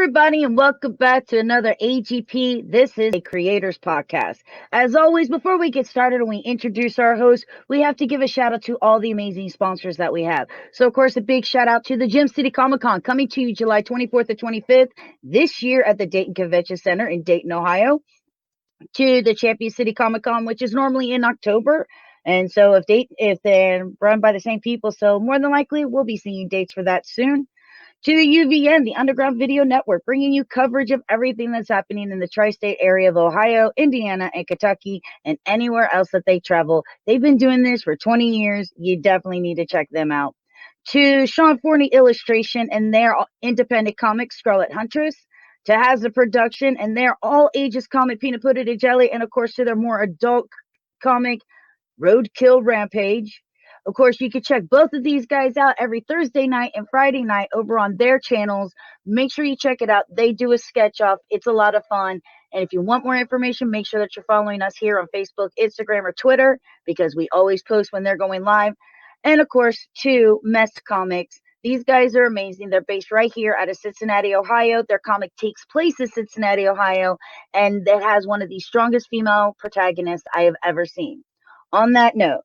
everybody, and welcome back to another AGP. This is a Creators Podcast. As always, before we get started and we introduce our host, we have to give a shout out to all the amazing sponsors that we have. So, of course, a big shout out to the Gem City Comic Con coming to you July 24th to 25th this year at the Dayton Convention Center in Dayton, Ohio. To the Champion City Comic Con, which is normally in October. And so if they're run by the same people, so more than likely we'll be seeing dates for that soon. To the UVN, the Underground Video Network, bringing you coverage of everything that's happening in the tri-state area of Ohio, Indiana, and Kentucky, and anywhere else that they travel. They've been doing this for 20 years. You definitely need to check them out. To Sean Forney Illustration and their independent comic, Scarlet Huntress. To Hazard Production and their all ages comic, Peanut Butter to Jelly. And of course, to their more adult comic, Roadkill Rampage. Of course, you can check both of these guys out every Thursday night and Friday night over on their channels. Make sure you check it out. They do a sketch off. It's a lot of fun. And if you want more information, make sure that you're following us here on Facebook, Instagram, or Twitter, because we always post when they're going live. And of course, to Mess Comics. These guys are amazing. They're based right here out of Cincinnati, Ohio. Their comic takes place in Cincinnati, Ohio, and it has one of the strongest female protagonists I have ever seen. On that note,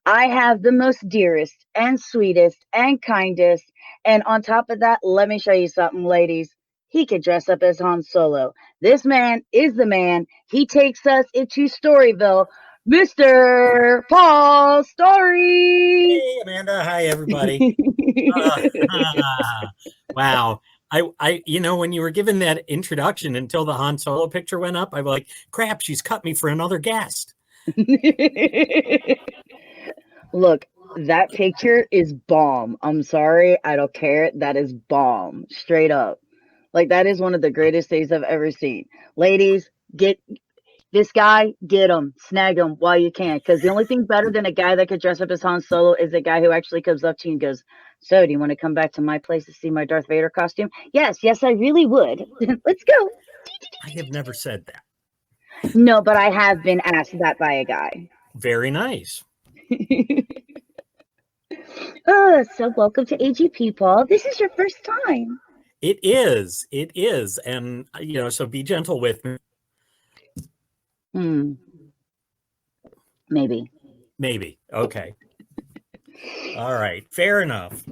I have the most dearest and sweetest and kindest. And on top of that, let me show you something, ladies. He could dress up as Han Solo. This man is the man. He takes us into Storrieville. Mr. Paul Storrie. Hey, Amanda. Hi, everybody. Wow. When you were given that introduction until the Han Solo picture went up, I was like, crap, she's cut me for another guest. Look, that picture is bomb. I'm sorry. I don't care. That is bomb. Straight up. Like, that is one of the greatest things I've ever seen. Ladies, get this guy, get him, snag him while you can. Because the only thing better than a guy that could dress up as Han Solo is a guy who actually comes up to you and goes, so do you want to come back to my place to see my Darth Vader costume? Yes, I really would. Let's go. I have never said that. No, but I have been asked that by a guy. Very nice. So welcome to AGP, Paul. This is your first time. It is. And, so be gentle with me. Maybe. Okay. All right. Fair enough.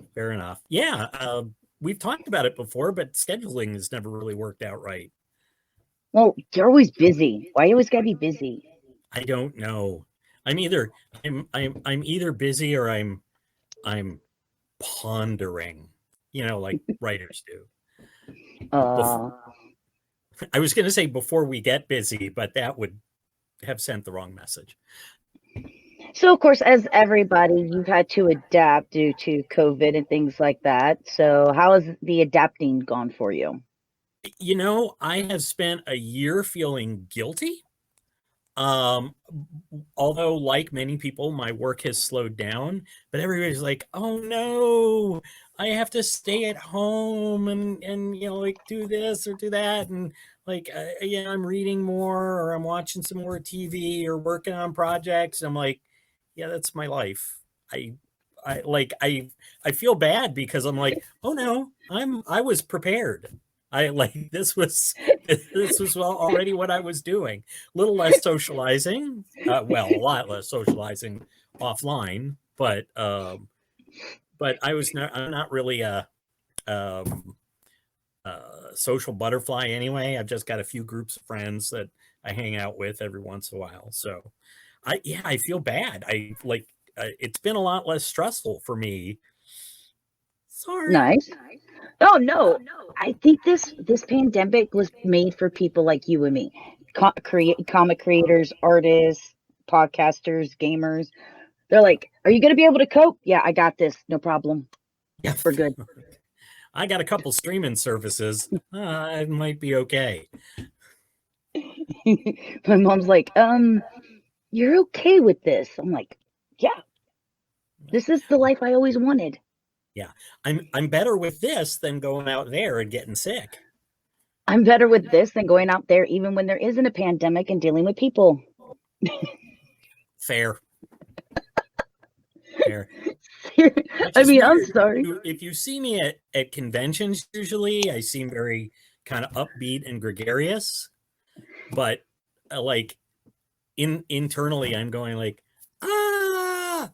Yeah. We've talked about it before, but scheduling has never really worked out right. Well, you're always busy. Why you always gotta be busy? I don't know. I'm either busy or I'm pondering, like writers do. I was going to say before we get busy, but that would have sent the wrong message. So, of course, as everybody, you've had to adapt due to COVID and things like that. So how has the adapting gone for you? I have spent a year feeling guilty. Although, like many people, my work has slowed down, but everybody's like, oh no, I have to stay at home and do this or do that. And I'm reading more or I'm watching some more TV or working on projects. I'm like, yeah, that's my life. I feel bad because I'm like, oh no, I was prepared. This was already what I was doing. A little less socializing, a lot less socializing offline, but I'm not really a social butterfly anyway. I've just got a few groups of friends that I hang out with every once in a while. So I feel bad. It's been a lot less stressful for me. Sorry. Nice. Oh no, I think this pandemic was made for people like you and me, comic creators, artists, podcasters, gamers. They're like, are you going to be able to cope? Yeah, I got this. No problem. Yeah, we're good. I got a couple streaming services. It might be okay. My mom's like, you're okay with this? I'm like, yeah, this is the life I always wanted. Yeah, I'm better with this than going out there and getting sick. I'm better with this than going out there even when there isn't a pandemic and dealing with people. Fair. I mean, I'm sorry. If you see me at conventions, usually I seem very kind of upbeat and gregarious, but like internally I'm going like, ah.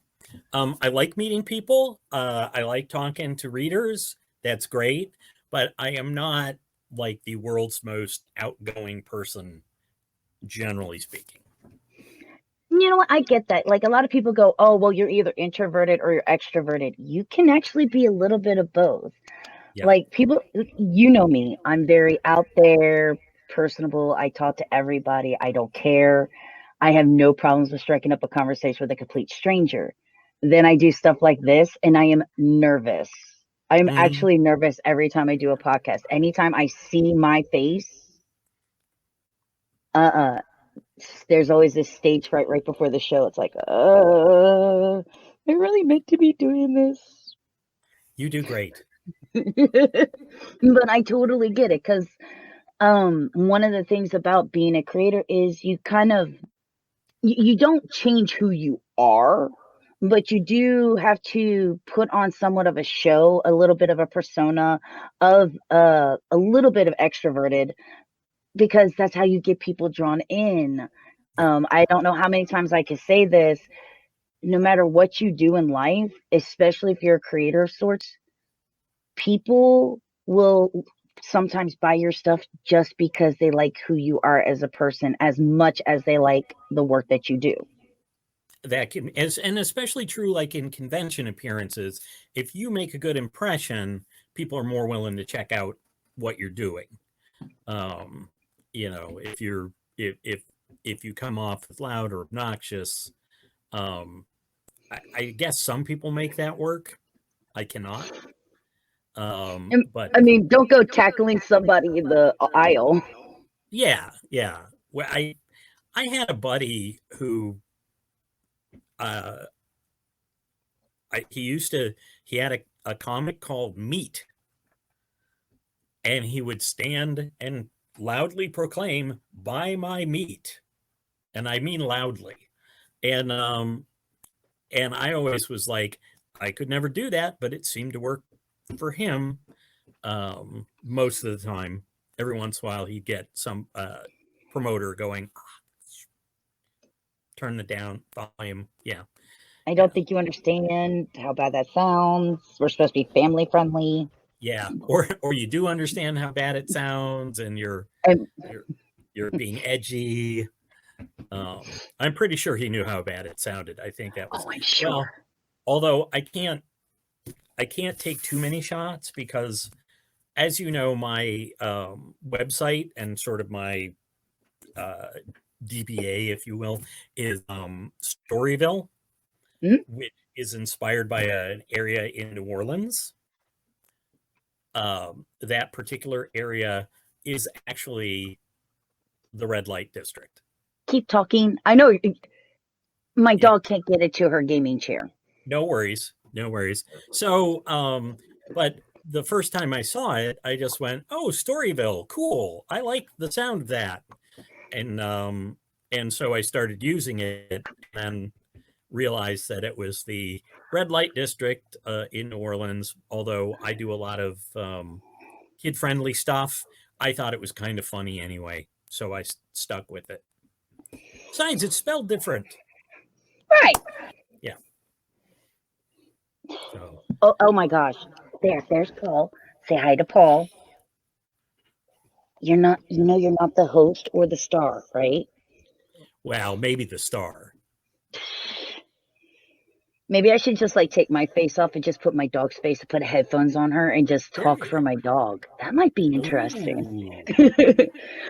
I like meeting people. I like talking to readers. That's great. But I am not like the world's most outgoing person, generally speaking. You know what? I get that. Like a lot of people go, oh, well, you're either introverted or you're extroverted. You can actually be a little bit of both. Yeah. Like people, you know me, I'm very out there, personable. I talk to everybody. I don't care. I have no problems with striking up a conversation with a complete stranger. Then I do stuff like this and I am nervous. I'm Mhm. actually nervous every time I do a podcast. Anytime I see my face, uh-uh, there's always this stage fright right before the show. It's like, I really meant to be doing this. You do great. But I totally get it because one of the things about being a creator is you kind of you don't change who you are, but you do have to put on somewhat of a show, a little bit of a persona of a little bit of extroverted because that's how you get people drawn in. Yeah. I don't know how many times I can say this. No matter what you do in life, especially if you're a creator of sorts, people will sometimes buy your stuff just because they like who you are as a person as much as they like the work that you do. That can, and especially true like in convention appearances. If you make a good impression, people are more willing to check out what you're doing. You know, if you come off as loud or obnoxious, I guess some people make that work. I cannot. And, But I mean, don't go tackling somebody in the aisle. yeah, yeah. Well, I had a buddy who uh he had a comic called Meat, and he would stand and loudly proclaim, "Buy my meat," and I mean loudly. And and I always was like, I could never do that, but it seemed to work for him most of the time. Every once in a while, he'd get some promoter going, turn the down volume. Yeah, I yeah, don't think you understand how bad that sounds. We're supposed to be family friendly. yeah. Or you do understand how bad it sounds, and And you're you're being edgy. I'm pretty sure he knew how bad it sounded. I think that was oh, I'm well. sure. Although I can't take too many shots because, as you know, my website and sort of my uh, DBA, if you will, is Storrieville, Mhm. which is inspired by an area in New Orleans. That particular area is actually the red light district. Keep talking. I know my Yep. dog can't get into her gaming chair. No worries. No worries. So, but the first time I saw it, I just went, "Oh, Storrieville, cool. I like the sound of that." And so I started using it and realized that it was the red light district in New Orleans. Although I do a lot of kid-friendly stuff, I thought it was kind of funny anyway, so I stuck with it. Besides, it's spelled different. Right. Yeah. So, Oh my gosh. There's Paul. Say hi to Paul. You're not, you're not the host or the star, right? well, maybe the star. Maybe I should just like take my face off and just put my dog's face and put headphones on her and just There talk you for my dog. That might be go. interesting. Ooh.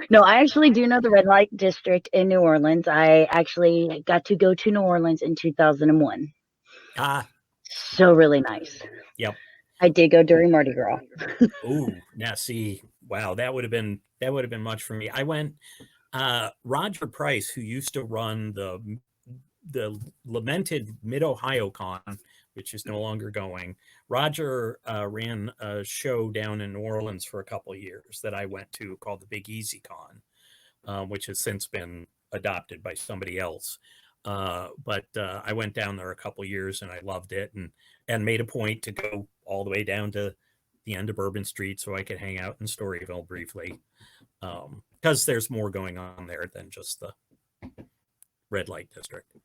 No, I actually do know the red light district in New Orleans. I actually got to go to New Orleans in 2001. Ah, So really nice. yep. I did go during Mardi Gras. Ooh, now see, wow, that would have been much for me. I went Roger Price, who used to run the lamented Mid Ohio Con, which is no longer going. Roger ran a show down in New Orleans for a couple of years that I went to called the Big Easy Con, which has since been adopted by somebody else. But I went down there a couple of years and I loved it, and made a point to go all the way down to the end of Bourbon Street so I could hang out in Storrieville briefly, because there's more going on there than just the red light district.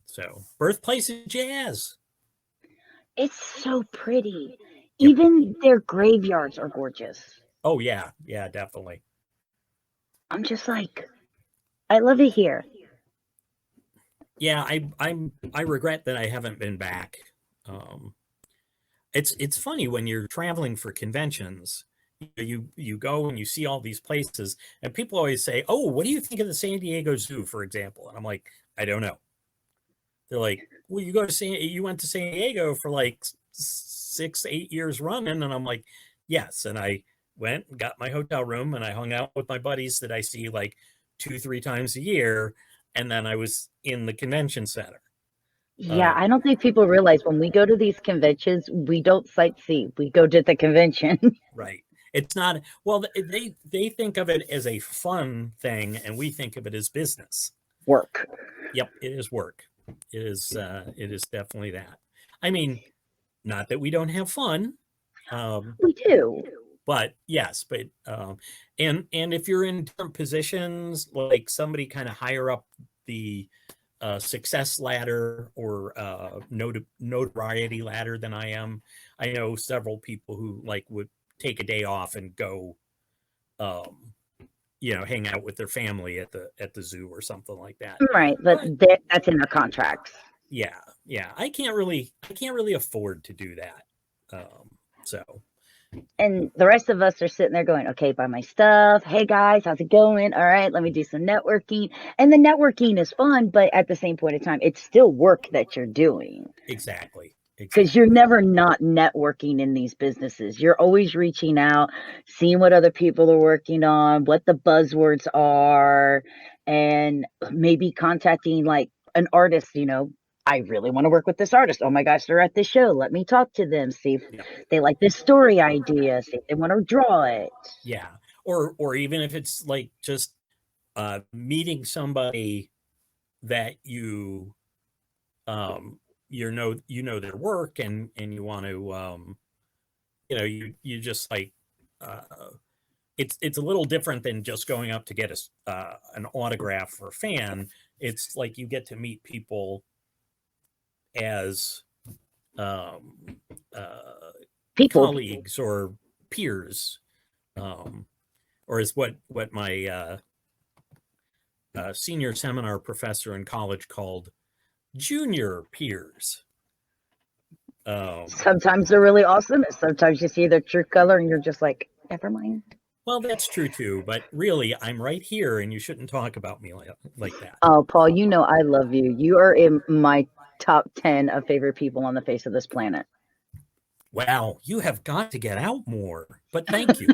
So, birthplace of jazz. It's so pretty. Yep. Even their graveyards are gorgeous. Oh yeah, definitely. I'm just like, I love it here. Yeah, I regret that I haven't been back. It's funny when you're traveling for conventions, you go and you see all these places, and people always say, "Oh, what do you think of the San Diego Zoo, for example?" And I'm like, I don't know. They're like, "Well, you went to San Diego for like 6-8 years running," and I'm like, "Yes." And I went and got my hotel room, and I hung out with my buddies that I see like 2-3 times a year, and then I was in the convention center. Yeah, I don't think people realize when we go to these conventions, we don't sightsee. We go to the convention. Right. It's not, well, they think of it as a fun thing, and we think of it as business. Work. Yep, it is work. It is definitely that. I mean, not that we don't have fun. We do. But yes, and if you're in different positions, like somebody kind of higher up the success ladder or notoriety ladder than I am, I know several people who like would take a day off and go, hang out with their family at the zoo or something like that. Right, but that's in their contracts. Yeah, I can't really afford to do that. So. And the rest of us are sitting there going, okay, buy my stuff. Hey guys, how's it going? All right, let me do some networking. And the networking is fun, but at the same point in time, it's still work that you're doing. Exactly. Because you're never not networking in these businesses. You're always reaching out, seeing what other people are working on, what the buzzwords are, and maybe contacting like an artist, I really want to work with this artist. Oh my gosh, they're at this show. Let me talk to them, see if they like this story idea, see if they want to draw it. Yeah. Or even if it's like just meeting somebody that you know their work and you want to you just like it's a little different than just going up to get an autograph for a fan. It's like you get to meet people as colleagues or peers, or as what my senior seminar professor in college called junior peers. Sometimes they're really awesome. Sometimes you see their true color and you're just like, never mind. Well, that's true too, but really, I'm right here and you shouldn't talk about me like that. Oh, Paul, I love you. You are in my top 10 of favorite people on the face of this planet. Wow, you have got to get out more, but thank you.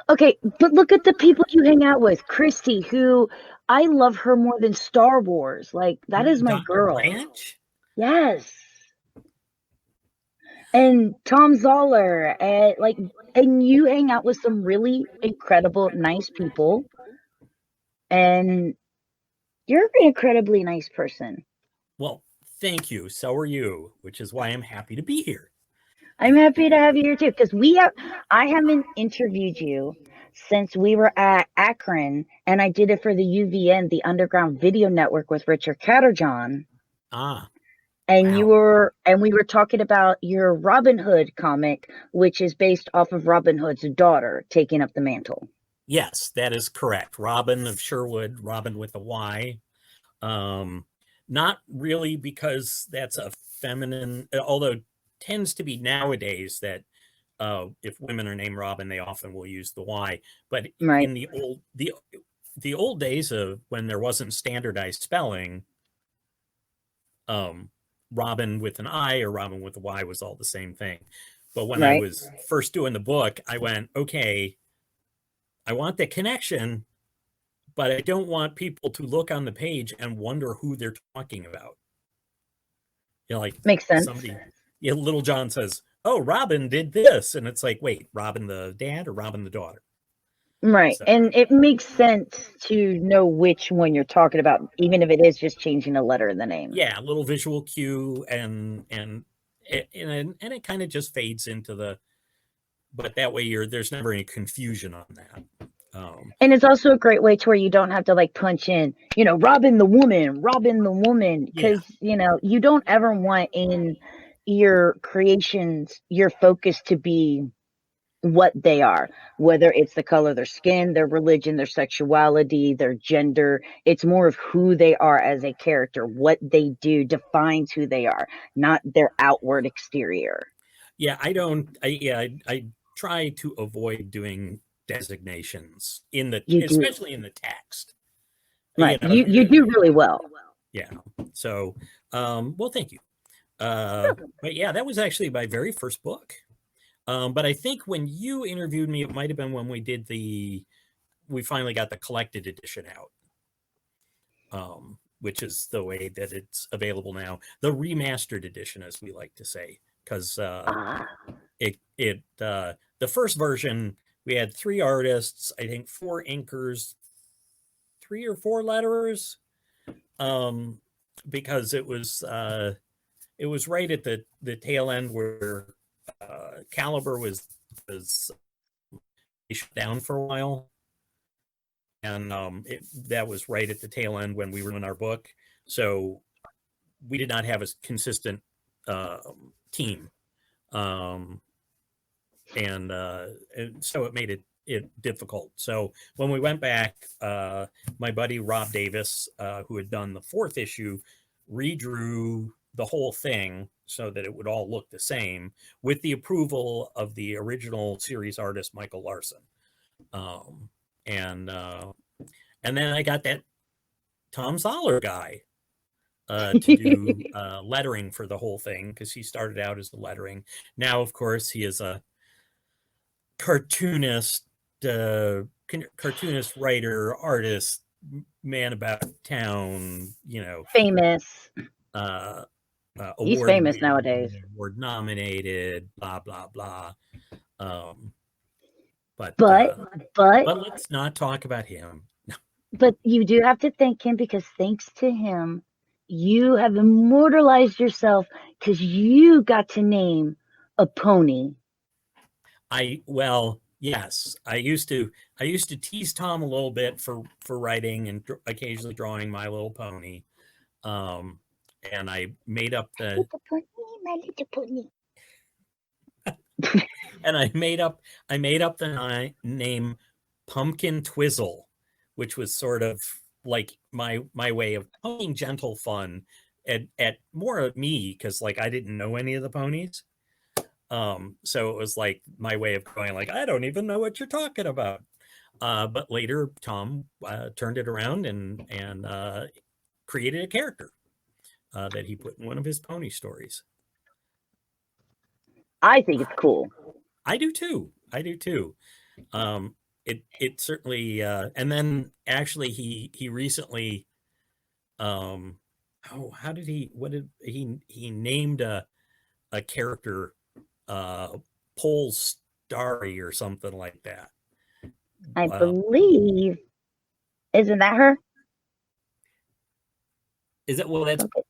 Okay, but look at the people you hang out with. Christy, who I love her more than Star Wars. Like, that is my Dr. girl. Branch? Yes. And Tom Zoller, and you hang out with some really incredible, nice people. And you're an incredibly nice person. Well, thank you. So are you, which is why I'm happy to be here. I'm happy to have you here too, because I haven't interviewed you since we were at Akron, and I did it for the UVN, the Underground Video Network, with Richard Catterjohn. And wow. We were talking about your Robin Hood comic, which is based off of Robin Hood's daughter taking up the mantle. Yes, that is correct. ROBYN of Sherwood, Robin with a Y. Not really because that's a feminine, although it tends to be nowadays that if women are named Robin, they often will use the Y. But right. In the old days of when there wasn't standardized spelling, Robin with an I or Robin with a Y was all the same thing. But when right. I was first doing the book, I went, okay, I want the connection, but I don't want people to look on the page and wonder who they're talking about. Like makes sense. Little John says, oh, Robin did this. And it's like, wait, Robin the dad or Robin the daughter? Right. So, and it makes sense to know which one you're talking about, even if it is just changing a letter in the name. Yeah, a little visual cue and and it kind of just fades into but that way there's never any confusion on that. And it's also a great way to where you don't have to like punch in, Robin the woman, because, you don't ever want in your creations, your focus to be what they are, whether it's the color of their skin, their religion, their sexuality, their gender. It's more of who they are as a character. What they do defines who they are, not their outward exterior. Yeah, I try to avoid doing designations especially in the text. Right. You do really well. Yeah. So, well, thank you. But yeah, that was actually my very first book. But I think when you interviewed me, it might have been when we finally got the collected edition out, which is the way that it's available now. The remastered edition, as we like to say, because the first version, we had 3 artists, I think 4 inkers, 3 or 4 letterers, because it was right at the tail end where Caliber was shut down for a while, and that was right at the tail end when we were in our book, so we did not have a consistent team, and so it made it difficult. So when we went back, my buddy Rob Davis, who had done the 4th issue, redrew the whole thing so that it would all look the same, with the approval of the original series artist Michael Larson. And then I got that Tom Zoller guy to do lettering for the whole thing, because he started out as the lettering. Now, of course, he is a cartoonist, writer, artist, man about town, famous. He's famous nowadays. Award nominated, blah blah blah. But let's not talk about him. But you do have to thank him, because thanks to him, you have immortalized yourself, because you got to name a pony. Yes, I used to tease Tom a little bit for writing and occasionally drawing My Little Pony. And I made up My little pony. and I made up the name Pumpkin Twizzle, which was sort of like my way of poking gentle fun at more of me, because like I didn't know any of the ponies. So it was like my way of going like, I don't even know what you're talking about. But later Tom turned it around and created a character that he put in one of his pony stories. I think it's cool. I do too. It certainly, and then actually he recently, he named a character, Paul Storrie or something like that. I believe, isn't that her? Is that, well, that's, okay.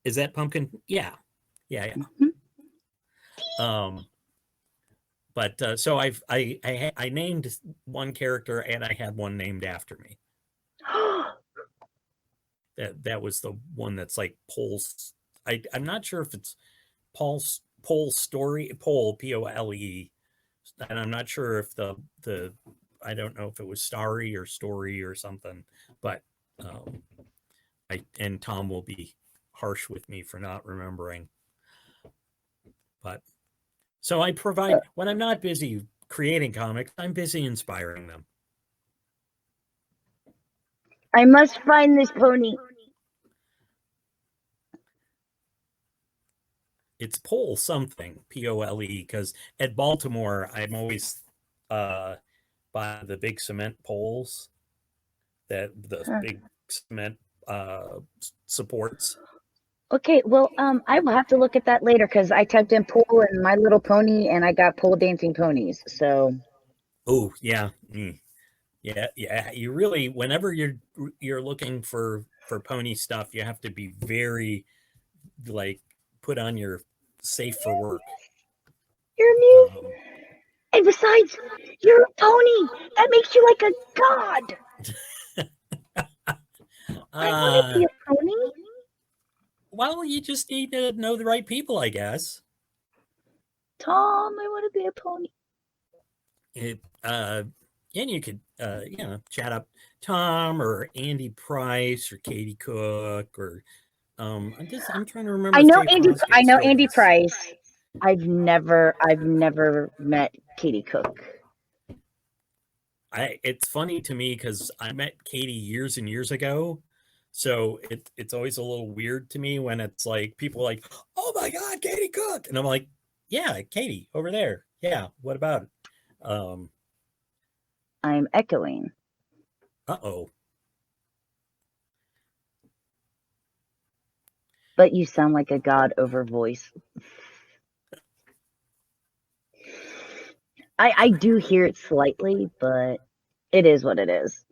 Is that Pumpkin? Yeah. Mm-hmm. But so I named one character, and I had one named after me. that was the one that's like Paul's. I'm not sure if it's Paul Storrie, Paul Pole, and I'm not sure if the I don't know if it was Starry or Story or something, but and Tom will be harsh with me for not remembering. But so I provide, when I'm not busy creating comics, I'm busy inspiring them. I must find this pony. It's Pole something, Pole, because at Baltimore, I'm always by the big cement poles, that the big cement supports. Okay, well, I will have to look at that later, because I typed in Pole and My Little Pony, and I got pole dancing ponies. So. Oh yeah, yeah. You really, whenever you're looking for pony stuff, you have to be very like put on your safe for work. You're mute. And besides, you're a pony. That makes you like a god. I want to be a pony. Well, you just need to know the right people, I guess. Tom, I want to be a pony. And you could, chat up Tom or Andy Price or Katie Cook or I'm trying to remember. I know Andy Price. I've never met Katie Cook. It's funny to me because I met Katie years and years ago. So it's always a little weird to me when it's like people are like, oh my God, Katie Cook. And I'm like, yeah, Katie over there. Yeah. What about it? I'm echoing. Uh-oh. But you sound like a god over voice. I do hear it slightly, but it is what it is.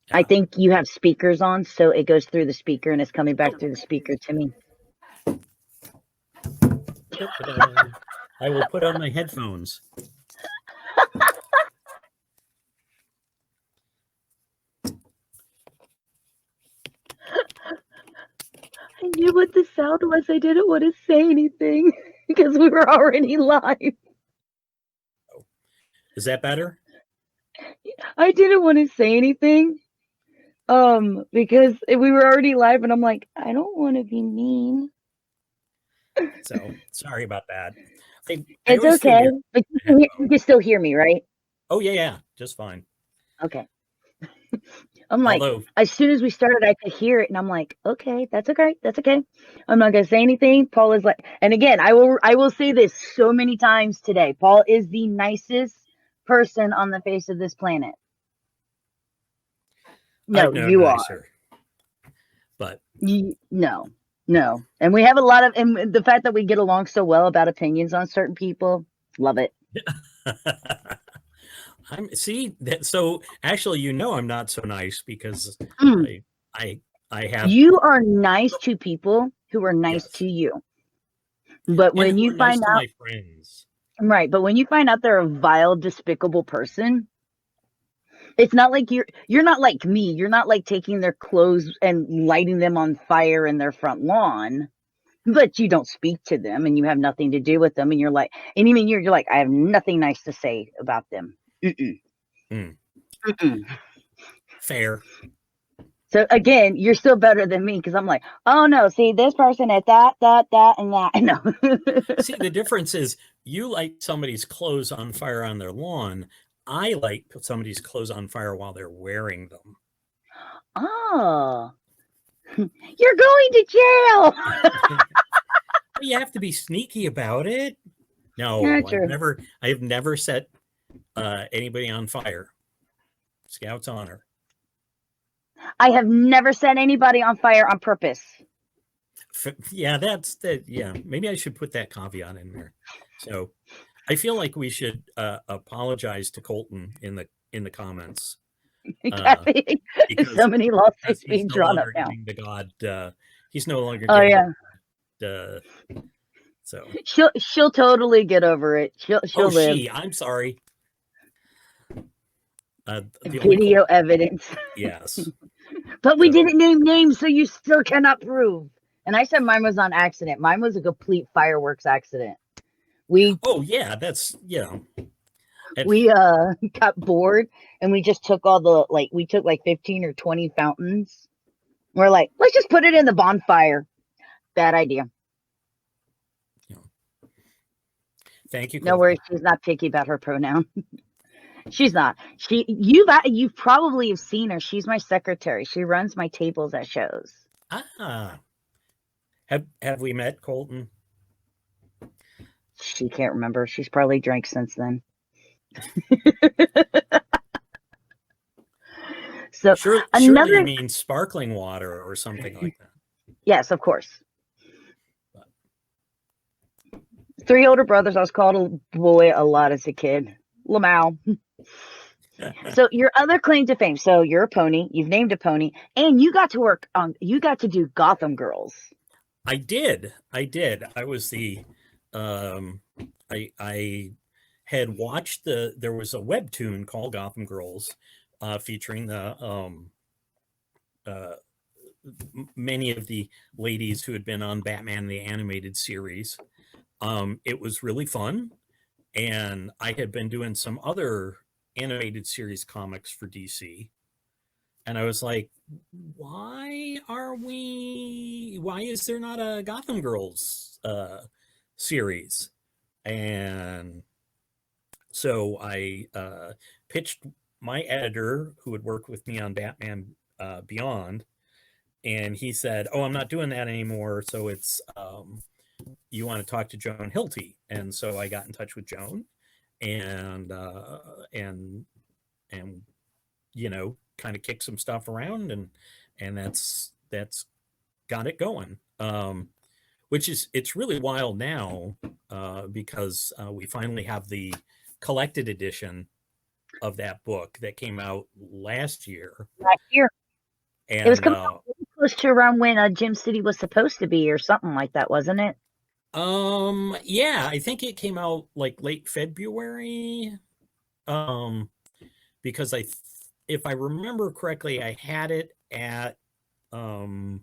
Yeah. I think you have speakers on, so it goes through the speaker and it's coming back through the speaker to me. I will put on my headphones. I knew what the sound was. I didn't want to say anything because we were already live. Is that better? I didn't want to say anything because we were already live and I'm like, I don't want to be mean. So sorry about that. It's okay. But you can still hear me, right? Oh, yeah. Just fine. Okay. I'm like, as soon as we started, I could hear it, and I'm like, okay, that's okay. I'm not gonna say anything. Paul is like, and again, I will say this so many times today. Paul is the nicest person on the face of this planet. No, you nicer. Are. But no, and we have a lot of, and the fact that we get along so well about opinions on certain people, love it. So actually, I'm not so nice because I have. You are nice to people who are nice to you, but when you find out, my friends, right? But when you find out they're a vile, despicable person, it's not like you're not like me. You're not like taking their clothes and lighting them on fire in their front lawn. But you don't speak to them, and you have nothing to do with them, and you're like, and even you're like, I have nothing nice to say about them. Fair. So again, you're still better than me because I'm like, oh no, see this person at that, and that. No. See, the difference is you light somebody's clothes on fire on their lawn. I light somebody's clothes on fire while they're wearing them. Oh, you're going to jail. You have to be sneaky about it. No, I have never set anybody on fire. Scout's honor. I have never set anybody on fire on purpose. Yeah, maybe I should put that caveat in there. So I feel like we should apologize to Colton in the comments. Exactly. So many lawsuits being drawn up now. The God, he's no longer. Oh yeah. So she'll totally get over it. She'll live. I'm sorry. Video evidence. Yes. But we didn't name names, so you still cannot prove. And I said mine was on accident. Mine was a complete fireworks accident. We got bored and we just took we took 15 or 20 fountains. We're like, let's just put it in the bonfire. Bad idea. Yeah. Thank you. No worries, she's not picky about her pronoun. She's not. You've probably have seen her. She's my secretary. She runs my tables at shows. Have we met, Colton? She can't remember. She's probably drank since then. So surely you mean sparkling water or something like that. Yes, of course. 3 older brothers. I was called a boy a lot as a kid. Lamau. So your other claim to fame. So you're a pony. You've named a pony, and you got to do Gotham Girls. I did. I was the I had watched there was a webtoon called Gotham Girls, featuring many of the ladies who had been on Batman the Animated Series. It was really fun, and I had been doing some other animated series comics for DC, and I was like, why is there not a Gotham Girls series? And so I pitched my editor, who had worked with me on Batman Beyond, and he said, "Oh, I'm not doing that anymore. So it's you want to talk to Joan Hilty?" And so I got in touch with Joan, and you know, kind of kicked some stuff around, and that's got it going. Which is, it's really wild now, because we finally have the collected edition of that book that came out last year. And it was coming out really close to around when Gem City was supposed to be, or something like that, wasn't it? Yeah, I think it came out like late February. Because if I remember correctly, I had it at the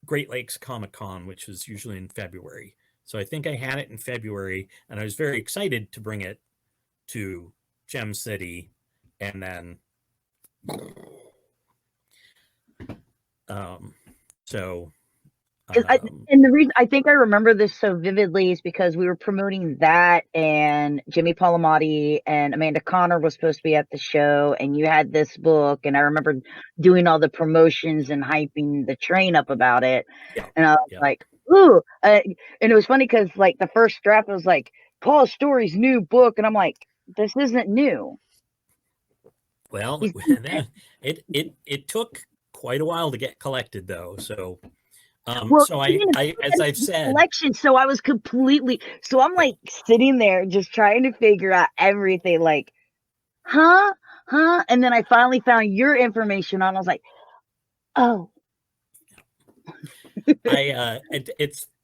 Great Lakes Comic Con, which is usually in February. So I think I had it in February, and I was very excited to bring it to Gem City, and then and the reason I think I remember this so vividly is because we were promoting that, and Jimmy Palmiotti and Amanda Connor was supposed to be at the show, and you had this book, and I remember doing all the promotions and hyping the train up about it. Yeah, and I was like, ooh. And it was funny because like the first draft was like Paul Storrie's new book, and I'm like, this isn't new. Well, it took quite a while to get collected, though. So so I as I've said, collection. So I was so I'm like sitting there just trying to figure out everything, like, huh? And then I finally found your information on. I was like, oh.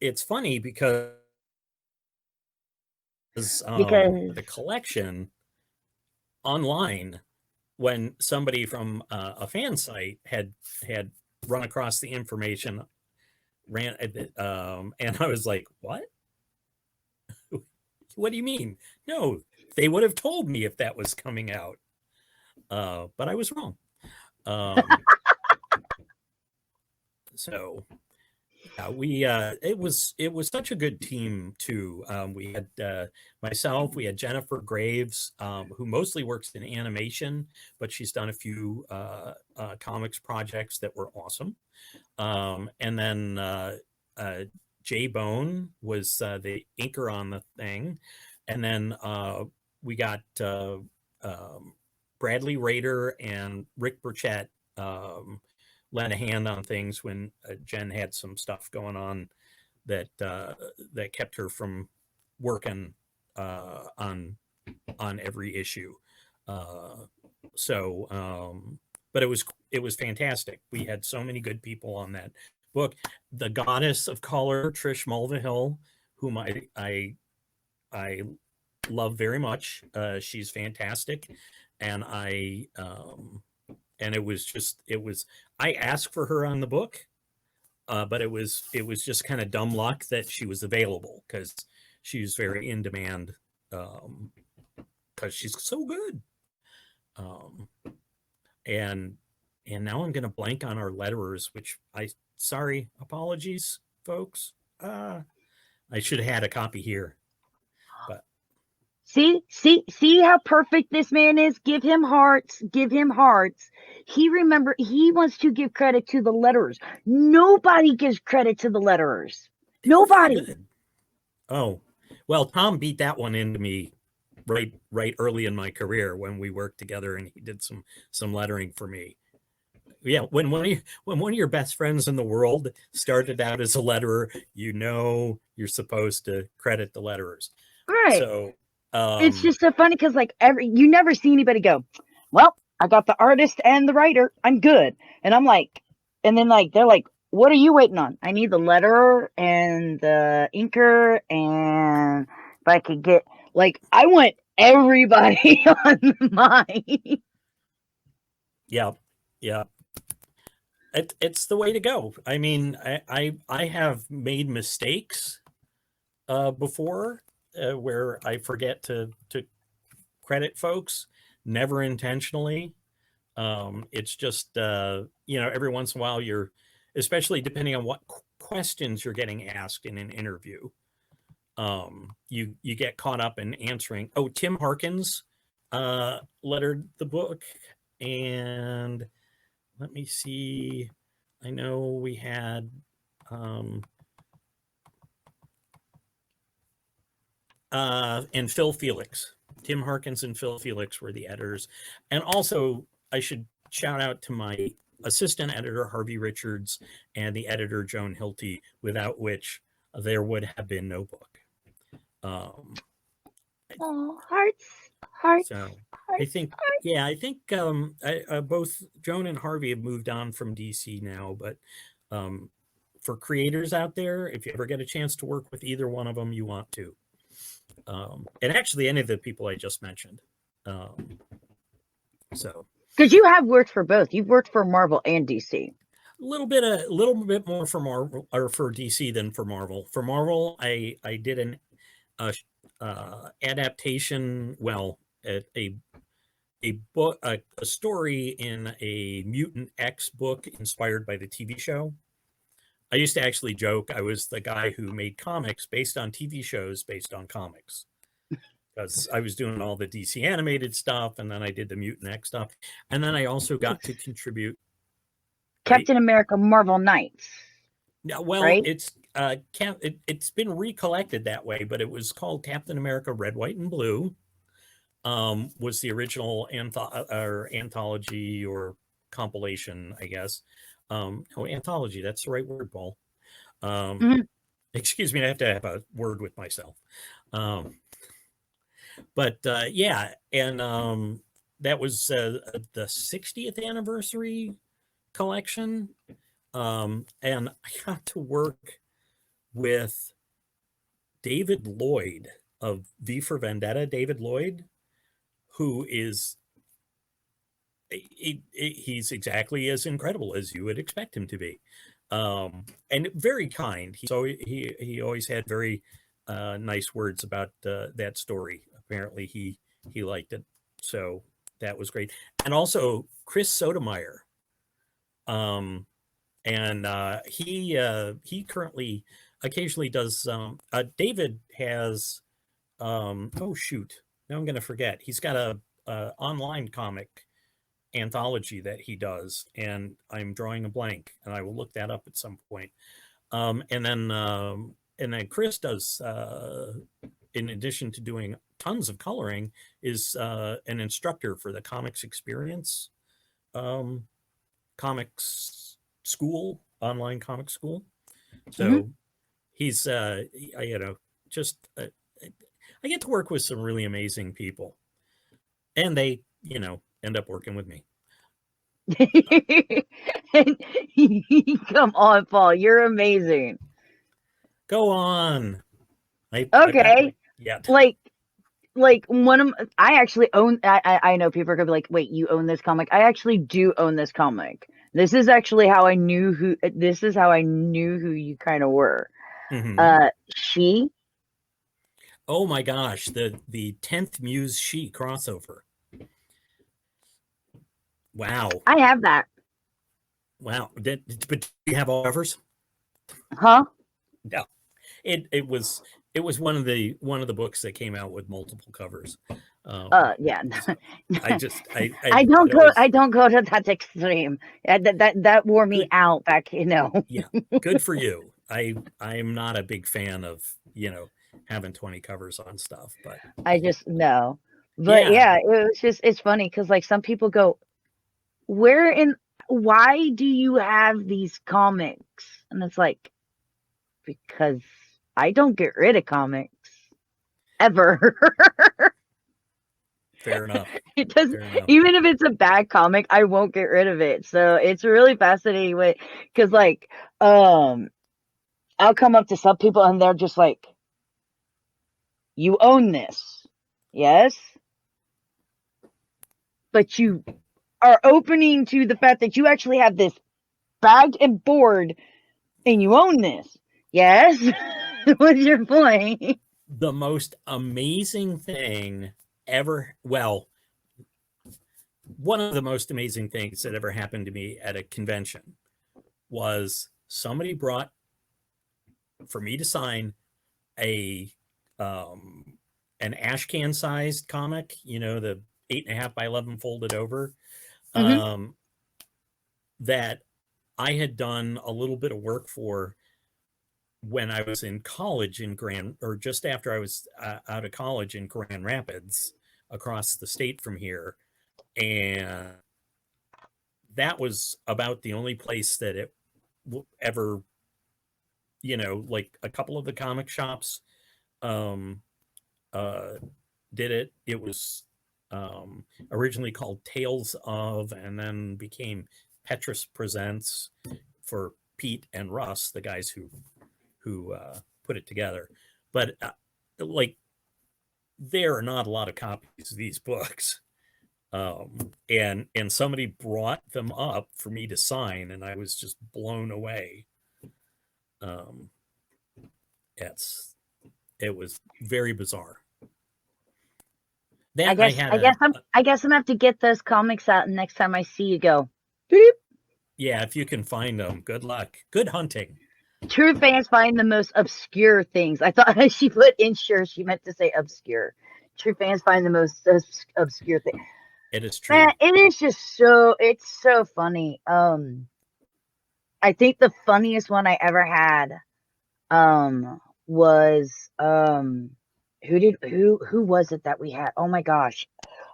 It's funny because the collection online, when somebody from a fan site had run across the information, and I was like, what do you mean? No, they would have told me if that was coming out, but I was wrong. So yeah, it was such a good team too. We had myself, we had Jennifer Graves, who mostly works in animation, but she's done a few comics projects that were awesome. And then Jay Bone was the inker on the thing. And then we got Bradley Rader and Rick Burchett lent a hand on things when Jen had some stuff going on that kept her from working on every issue. But it was fantastic. We had so many good people on that book. The goddess of color, Trish Mulvihill, whom I love very much. She's fantastic, and and it was I asked for her on the book, but it was just kind of dumb luck that she was available, because she's very in demand, because she's so good. And now I'm going to blank on our letterers, which apologies, folks. I should have had a copy here. But see how perfect this man is. Give him hearts. He wants to give credit to the letterers. Nobody gives credit to the letterers. Nobody. Oh, well, Tom beat that one into me right early in my career when we worked together, and he did some lettering for me. Yeah, when one of your best friends in the world started out as a letterer, you're supposed to credit the letterers. Right. So it's just so funny because like you never see anybody go, well, I got the artist and the writer, I'm good. And I'm like, and then like they're like, what are you waiting on? I need the letterer and the inker, and if I could get, like, I want everybody on mine. Yeah, yeah. It's the way to go. I mean, I have made mistakes before where I forget to credit folks, never intentionally. It's just every once in a while especially depending on what questions you're getting asked in an interview, you get caught up in answering. Oh, Tim Harkins lettered the book, and let me see. I know we had and Phil Felix. Tim Harkins and Phil Felix were the editors. And also, I should shout out to my assistant editor, Harvey Richards, and the editor, Joan Hilty, without which there would have been no book. Oh, hearts. So I think, yeah, I think both Joan and Harvey have moved on from DC now, but for creators out there, if you ever get a chance to work with either one of them, you want to. And actually any of the people I just mentioned. So because you have worked for both. You've worked for Marvel and DC. A little bit more for Marvel or for DC than for Marvel. For Marvel, I did an adaptation, well, a book, a story in a Mutant X book inspired by the TV show. I used to actually joke I was the guy who made comics based on TV shows based on comics, because I was doing all the DC animated stuff, and then I did the Mutant X stuff, and then I also got to contribute Captain America Marvel Knights. Yeah, well, right? It's been recollected that way, but it was called Captain America Red, White, and Blue. Was the original anthology or compilation, I guess. Anthology, that's the right word, Paul. Excuse me, I have to have a word with myself. But yeah, and that was the 60th anniversary collection. And I got to work with David Lloyd of V for Vendetta. David Lloyd, who is he's exactly as incredible as you would expect him to be, and very kind. He always had very nice words about that story. Apparently he liked it, so that was great. And also Chris Sotomayor, and he currently occasionally does. David has oh shoot, now I'm going to forget. He's got a online comic anthology that he does, and I'm drawing a blank, and I will look that up at some point. And then Chris does, in addition to doing tons of coloring, is an instructor for the Comics Experience comics school, online comic school. So he's just I get to work with some really amazing people, and they end up working with me. Come on, Paul, you're amazing. Go on. Okay. Yeah. Like one of I actually own. I know people are gonna be like, "Wait, you own this comic?" I actually do own this comic. This is actually how I knew who. This is how I knew who you kind of were. She. Oh my gosh, the 10th Muse She crossover. Wow. I have that. Wow. But do you have all covers? Huh? No. It was one of the books that came out with multiple covers. Yeah. I don't go to that extreme. That wore me out back, Yeah. Good for you. I'm not a big fan of, having 20 covers on stuff, but I just no. But yeah, it's funny because like some people go, why do you have these comics? And it's like, because I don't get rid of comics ever. Fair enough. It doesn't, Fair enough. even if it's a bad comic, I won't get rid of it. So it's really fascinating way, because like, I'll come up to some people and they're just like, you own this. Yes. But you are opening to the fact that you actually have this bagged and board and you own this. Yes. What's your point? The most amazing thing ever, well, one of the most amazing things that ever happened to me at a convention was somebody brought for me to sign a an ash can sized comic, you know, the 8.5 by 11 folded over, that I had done a little bit of work for when I was in college in or just after I was out of college in Grand Rapids, across the state from here. And that was about the only place that it ever, you know, like a couple of the comic shops did it. It was originally called Tales of, and then became Petrus Presents for Pete and Russ, the guys who put it together. But like, there are not a lot of copies of these books. And somebody brought them up for me to sign, and I was just blown away. It was very bizarre. Then I guess I'm gonna have to get those comics out, and next time I see you, go beep. Yeah, if you can find them, good luck. Good hunting. True fans find the most obscure things. I thought she put insure, she meant to say obscure. True fans find the most obscure thing. It is true. Man, it is just it's so funny. I think the funniest one I ever had was who was it that we had? Oh my gosh.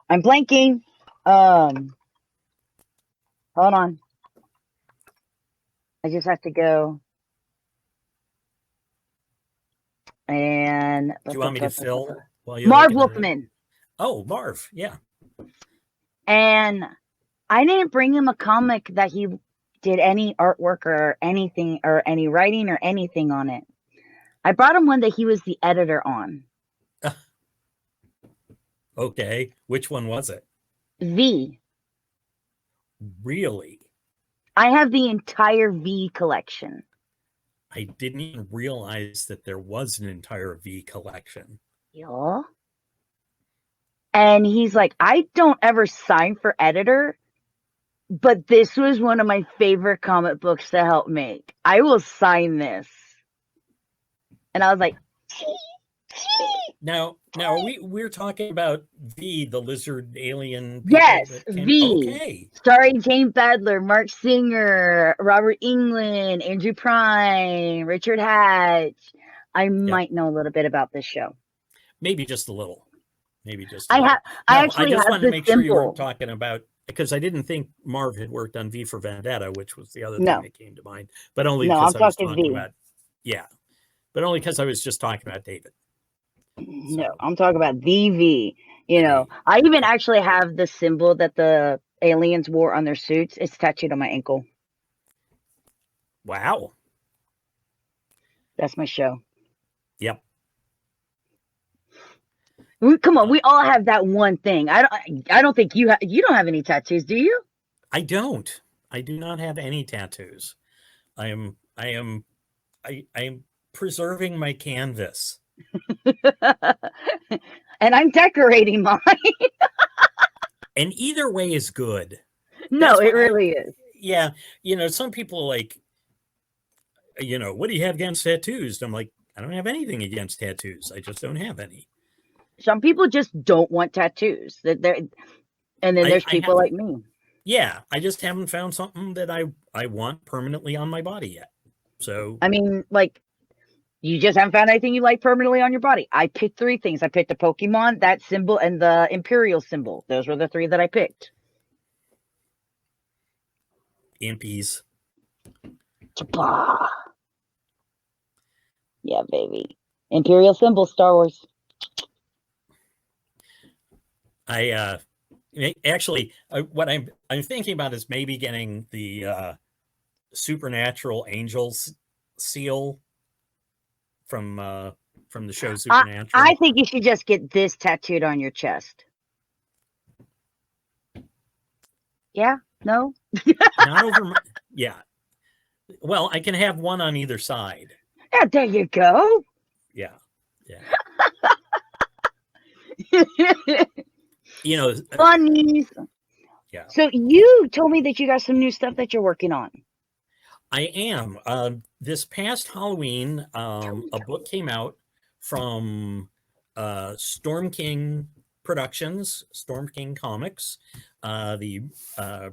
I'm blanking. Hold on. I just have to go. And do you want me to fill while you Marv Wolfman? Oh, Marv, yeah. And I didn't bring him a comic that he did any artwork or anything or any writing or anything on it. I brought him one that he was the editor on. Okay, which one was it? V. Really? I have the entire V collection. I didn't even realize that there was an entire V collection. Yeah. And he's like, I don't ever sign for editor, but this was one of my favorite comic books to help make. I will sign this. And I was like, Now we're talking about V, the lizard alien. Yes, V. Okay. Starring James Badler, Mark Singer, Robert Englund, Andrew Prime, Richard Hatch. I might know a little bit about this show. Maybe just a little. I actually just have wanted to make symbol. sure you weren't talking about, because I didn't think Marv had worked on V for Vendetta, which was the other thing that came to mind. But only because I was talking about, but only because I was just talking about David. No, I'm talking about the V. You know, I even actually have the symbol that the aliens wore on their suits. It's tattooed on my ankle. Wow. That's my show. Yep. Come on, we all have that one thing. I don't think you don't have any tattoos, do you? I don't. I do not have any tattoos. I am preserving my canvas. And I'm decorating mine. And either way is good. No, it really is. Yeah. You know, some people like, you know, what do you have against tattoos? And I'm like, I don't have anything against tattoos. I just don't have any. Some people just don't want tattoos. And then there's people like me. Yeah, I just haven't found something that I want permanently on my body yet. So I mean, like, you just haven't found anything you like permanently on your body. I picked 3 things. I picked the Pokemon, that symbol, and the Imperial symbol. Those were the 3 that I picked. Impies. Yeah, baby. Imperial symbol, Star Wars. Actually, what I'm thinking about is maybe getting the Supernatural Angels seal from the show Supernatural. I think you should just get this tattooed on your chest. Yeah? No? Not over yeah. Well, I can have one on either side. Yeah, there you go. Yeah. Yeah. Funnies. Yeah. So you told me that you got some new stuff that you're working on. I am. This past Halloween, a book came out from Storm King Productions, Storm King Comics, the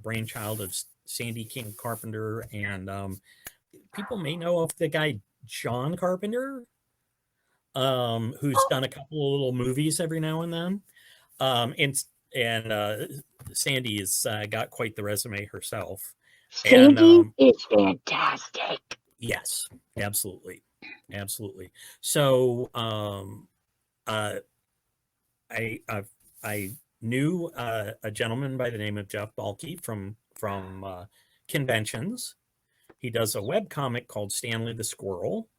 brainchild of Sandy King Carpenter, and people may know of the guy John Carpenter, who's done a couple of little movies every now and then. And Sandy has got quite the resume herself. Sandy is fantastic. Yes, absolutely. So I knew a gentleman by the name of Jeff Balke from conventions. He does a webcomic called Stanley the Squirrel.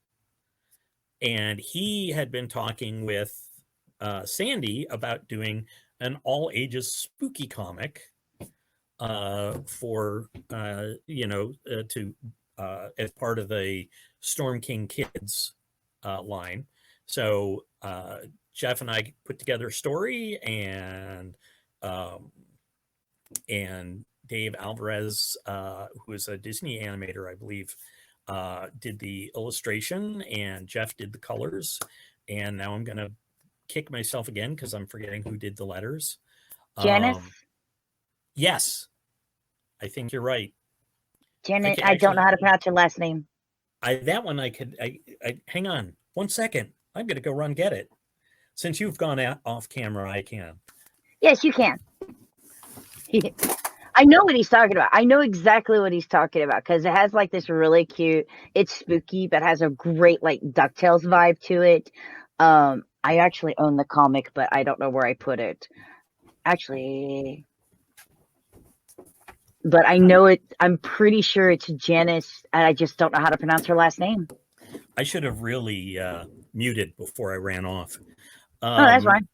And he had been talking with Sandy about doing an all ages spooky comic for to as part of the Storm King Kids line. So Jeff and I put together a story, and Dave Alvarez, who is a Disney animator, I believe, did the illustration, and Jeff did the colors. And now I'm going to kick myself again because I'm forgetting who did the letters. Janice? Yes, I think you're right. Janet, I don't know how to pronounce your last name. That one I could. Hang on 1 second. I'm going to go run get it. Since you've gone off camera, I can. Yes, you can. I know what he's talking about. I know exactly what he's talking about because it has like this really cute. It's spooky, but has a great like DuckTales vibe to it. I actually own the comic, but I don't know where I put it. Actually, but I know it. I'm pretty sure it's Janice, and I just don't know how to pronounce her last name. I should have really muted before I ran off. Oh, that's fine.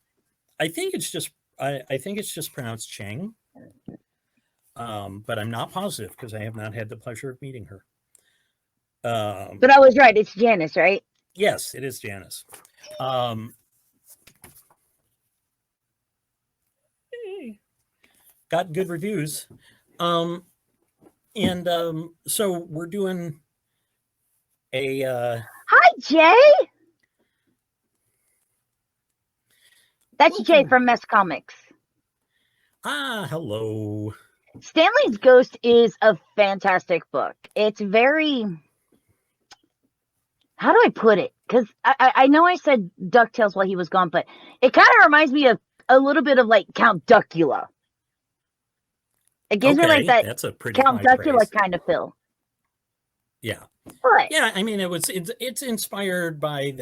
I think it's just. I think it's just pronounced Chang. But I'm not positive because I have not had the pleasure of meeting her. But I was right. It's Janice, right? Yes, it is Janice. Got good reviews. So we're doing a Hi, Jay. That's Jay from Mess Comics. Hello. Stanley's Ghost is a fantastic book. It's very, how do I put it? Because I know I said DuckTales while he was gone, but it kind of reminds me of a little bit of like Count Duckula. It gives me like that that's a pretty Count Duckula kind of feel. Yeah. But, yeah, I mean it's inspired by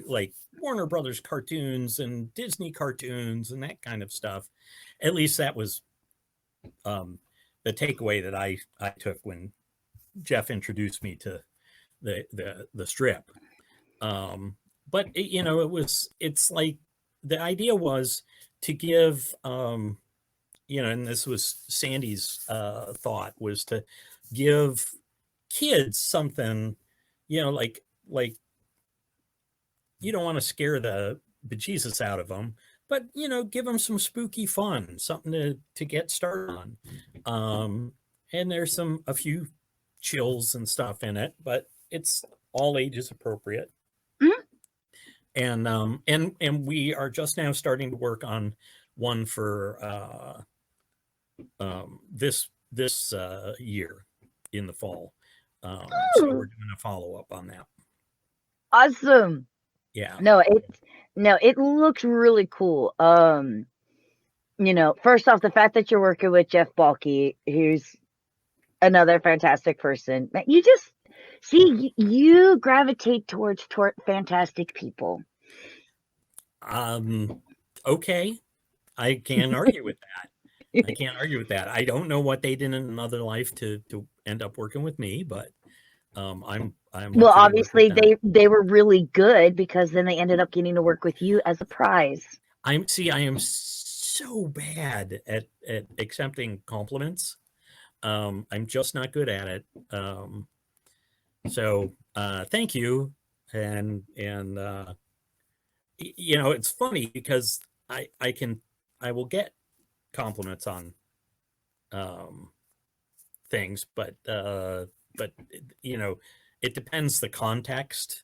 like Warner Brothers cartoons and Disney cartoons and that kind of stuff. At least that was the takeaway that I took when Jeff introduced me to the strip. But it's like the idea was to give and this was Sandy's thought, was to give kids something, like you don't want to scare the bejesus out of them, but give them some spooky fun, something to get started on. And there's a few chills and stuff in it, but it's all ages appropriate. Mm-hmm. And we are just now starting to work on one for this year in the fall. So we're doing a follow-up on that. Awesome. Yeah. No, it looks really cool. First off, the fact that you're working with Jeff Balke, who's another fantastic person. You just see, you gravitate towards fantastic people. Okay. I can't argue with that. I can't argue with that. I don't know what they did in another life to end up working with me, but I'm Well, lucky to work with obviously them. they were really good because then they ended up getting to work with you as a prize. I am so bad at accepting compliments. I'm just not good at it. So thank you. And you know, it's funny because I will get compliments on things, but you know, it depends the context.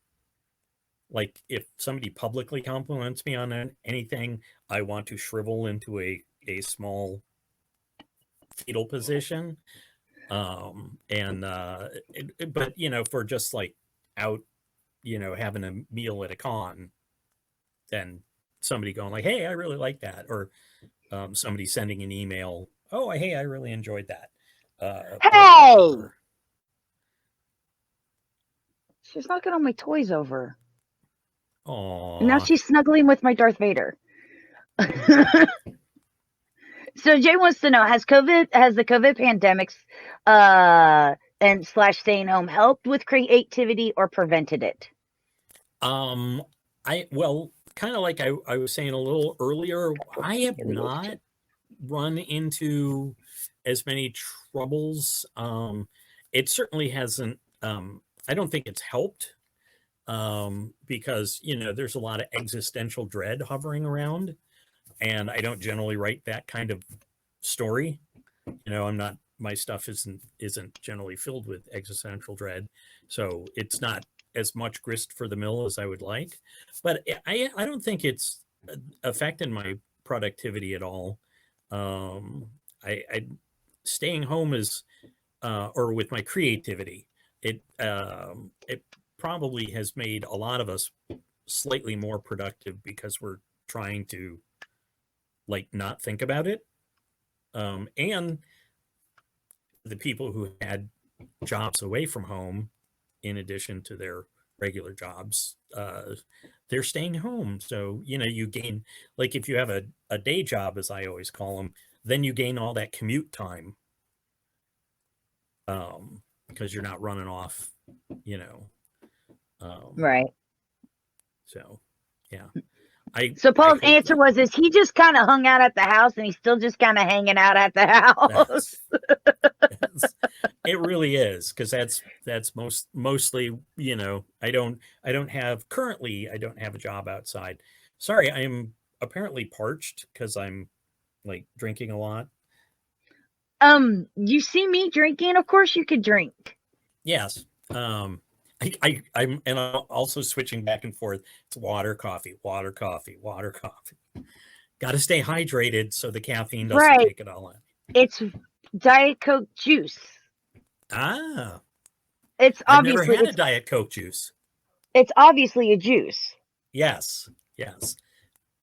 Like if somebody publicly compliments me on anything, I want to shrivel into a small fetal position. And but you know, for just like out, you know, having a meal at a con, then somebody going like, hey, I really like that, or somebody sending an email, oh, hey, I really enjoyed that, or Hey, whatever. she's knocking all my toys over. Oh, And now she's snuggling with my Darth Vader. So Jay wants to know, has the COVID pandemics and / staying home helped with creativity or prevented it? well, kind of like I was saying a little earlier, I have not run into as many troubles. It certainly hasn't. I don't think it's helped, because you know there's a lot of existential dread hovering around, and I don't generally write that kind of story. You know, I'm not. My stuff isn't generally filled with existential dread, so it's not as much grist for the mill as I would like. But I don't think it's affected my productivity at all. I staying home is or with my creativity, it probably has made a lot of us slightly more productive because we're trying to like not think about it. And the people who had jobs away from home, in addition to their regular jobs, they're staying home. So, you know, you gain, like if you have a day job, as I always call them, then you gain all that commute time, because you're not running off, you know. Right. So, yeah. So I Paul's hope answer was, is he just kind of hung out at the house and he's still just kind of hanging out at the house? It really is, because that's mostly, you know, I don't have a job outside. Sorry, I am apparently parched because I'm like drinking a lot. You see me drinking, of course you could drink. Yes. I'm also switching back and forth. It's water, coffee, water, coffee, water, coffee. Got to stay hydrated so the caffeine doesn't Right. take it all in. It's Diet Coke juice. Ah, It's I've never obviously had a Diet Coke juice. it's obviously a juice. Yes, yes.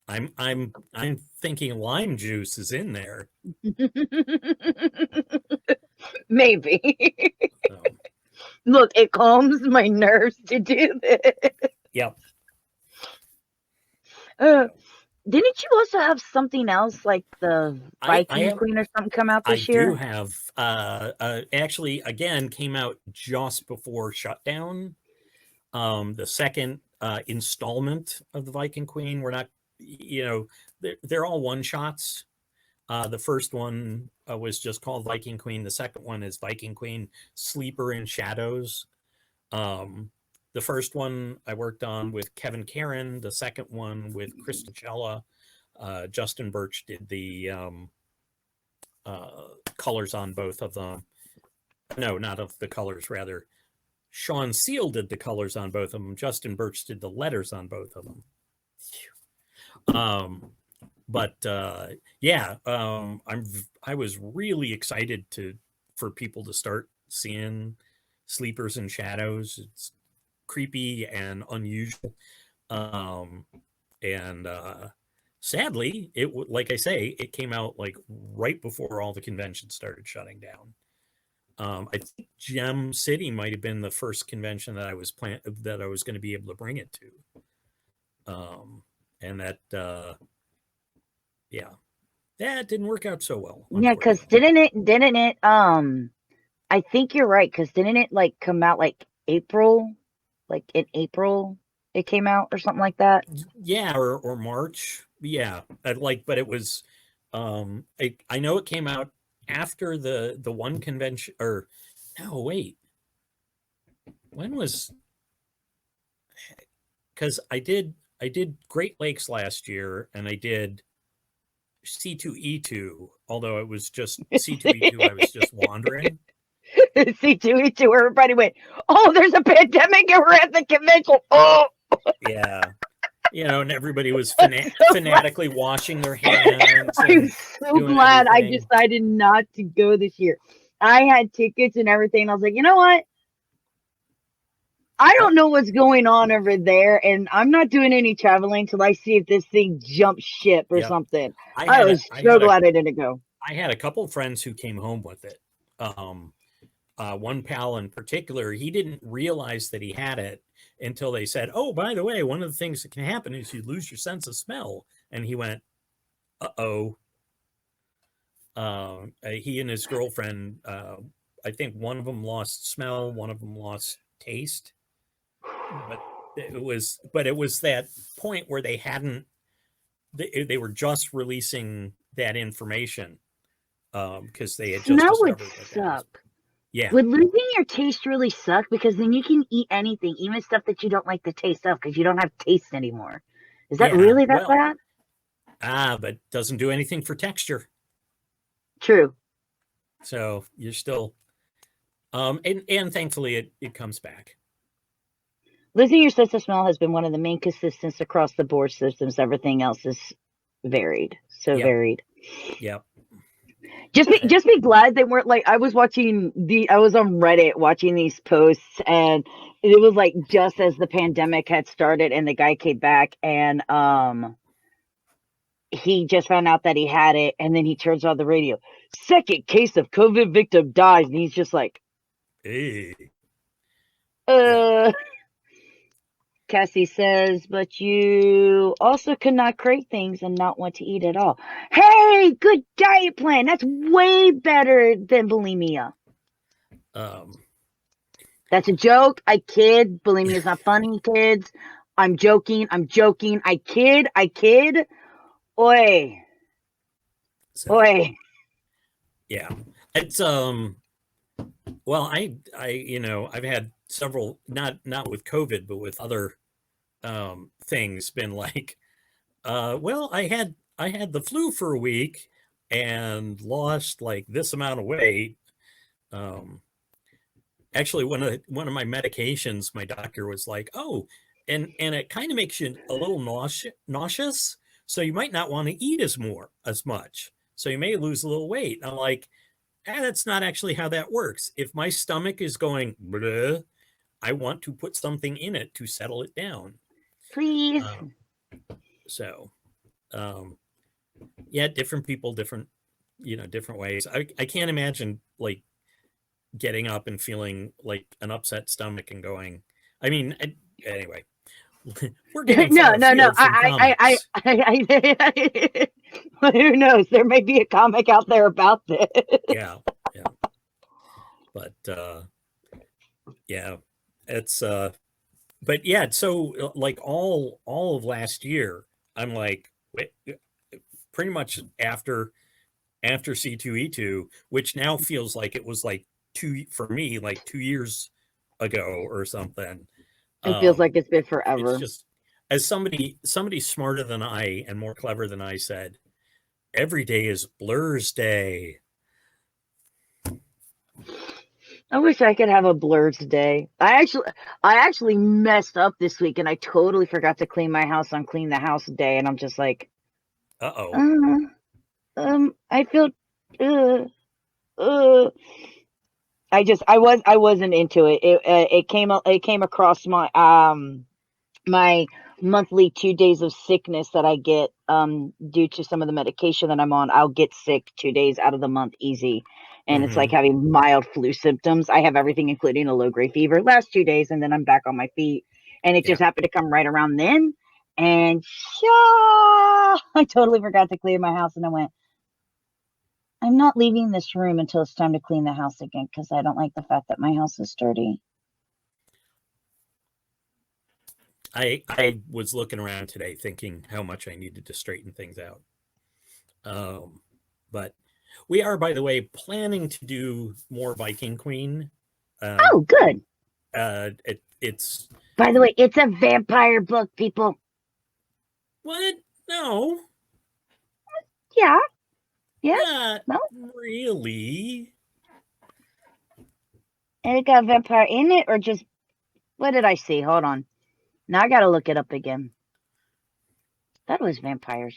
I'm thinking lime juice is in there. Maybe. So, Look, it calms my nerves to do this. yep. Didn't you also have something else like the Viking Queen or something come out I this year? do have actually again came out just before shutdown. The second installment of the Viking Queen. We're not, you know, they're all one shots. The first one was just called Viking Queen. The second one is Viking Queen Sleeper in Shadows. The first one I worked on with Kevin Karen. The second one with Kristen Chella. Justin Birch did the colors on both of them. No, not of the colors, rather. Sean Seal did the colors on both of them. Justin Birch did the letters on both of them. But yeah, I was really excited for people to start seeing Sleepers and Shadows. It's creepy and unusual. And sadly, like I say, it came out like right before all the conventions started shutting down. I think Gem City might have been the first convention that I was going to be able to bring it to. And that, yeah, that didn't work out so well. Yeah, because Unfortunately. didn't it, I think you're right, because didn't it like come out like April? Like in April it came out or something like that? Yeah, or March. Yeah, but it was. I know it came out after the one convention. Or no, wait. When was? Because I did Great Lakes last year, and I did C2E2. Although it was just C2E2, I was just wandering. C2E2, everybody went, oh, there's a pandemic and we're at the convention. Oh, Yeah, and everybody was fanatically washing their hands I'm and so doing glad I everything. decided not to go this year. I had tickets and everything. I was like, you know what? I don't know what's going on over there, and I'm not doing any traveling till I see if this thing jumps ship or Yep. something. I I had a was I so had a glad I didn't go. I had a couple of friends who came home with it. Um, one pal in particular, he didn't realize that he had it until they said, "Oh, by the way, one of the things that can happen is you lose your sense of smell." And he went, "Uh-oh." He and his girlfriend, I think one of them lost smell, one of them lost taste, but it was that point where they were just releasing that information, because they had just Smell would discovered that was. suck. Yeah, Would losing your taste really suck? Because then you can eat anything, even stuff that you don't like the taste of, because you don't have taste anymore. Is that yeah. really that Well, bad? but doesn't do anything for texture. True. So you're still, and thankfully it comes back. Losing your sense of smell has been one of the main consistents across the board systems. Everything else is varied. So Yep, varied. yep. Just be glad they weren't like I was on Reddit watching these posts, and it was like just as the pandemic had started and the guy came back, and he just found out that he had it, and then he turns on the radio. Second case of COVID victim dies, and he's just like, Hey, yeah. uh Cassie says, but you also could not crave things and not want to eat at all. Hey, good diet plan. That's way better than bulimia. Um, That's a joke. I kid. Bulimia is not funny, kids. I'm joking. I kid. Oi. so Oi. yeah, it's well, I've had several, not with COVID, but with other things, been like, well, I had the flu for a week and lost like this amount of weight. Um, Actually, one of my medications, my doctor was like, "Oh, and it kind of makes you a little nauseous, so you might not want to eat as much, so you may lose a little weight." And I'm like, that's not actually how that works. If my stomach is going, bleh, I want to put something in it to settle it down. Please. Um, so, um, yeah, different people, different ways. I can't imagine like getting up and feeling like an upset stomach and going. I mean, anyway, we're getting No, far no, no. afield from comics. Well, who knows? There may be a comic out there about this. Yeah, yeah, but yeah, it's but yeah. So like all of last year, I'm like, pretty much after C2E2, which now feels like it was like for me like 2 years ago or something. It feels like Um, it's been it's forever. just, as somebody smarter than I and more clever than I said, every day is Blur's day. I wish I could have a blurred day. I actually messed up this week, and I totally forgot to clean my house on clean the house day, and I'm just like, Uh-oh. uh, I feel, uh, uh. I wasn't into it. It came across my monthly 2 days of sickness that I get due to some of the medication that I'm on. I'll get sick 2 days out of the month easy. And it's like Mm-hmm. having mild flu symptoms. I have everything, including a low grade fever, last 2 days, and then I'm back on my feet. And it Yeah. just happened to come right around then. And I totally forgot to clean my house, and I went, I'm not leaving this room until it's time to clean the house again because I don't like the fact that my house is dirty. I was looking around today thinking how much I needed to straighten things out. But we are, by the way, planning to do more Viking Queen. Oh, good. It's By the way, it's a vampire book, people. what? No. Yeah. Not No. really. And it got a vampire in it, or just what did I see? Hold on. Now I gotta look it up again. That was vampires.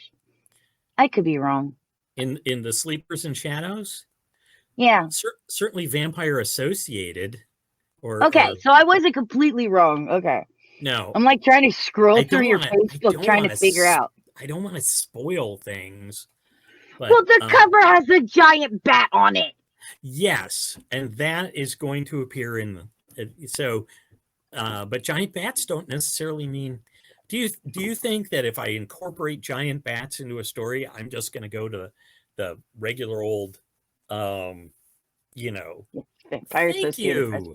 I could be wrong. In the Sleepers and Shadows? Yeah. Certainly vampire associated. Okay, so I wasn't completely wrong. Okay. No. I'm like trying to scroll through your Facebook trying to figure out. I don't want to spoil things. But, well, the cover has a giant bat on it. Yes, and that is going to appear in but giant bats don't necessarily mean. Do you think that if I incorporate giant bats into a story, I'm just going to go to the regular old, Vampire thank you.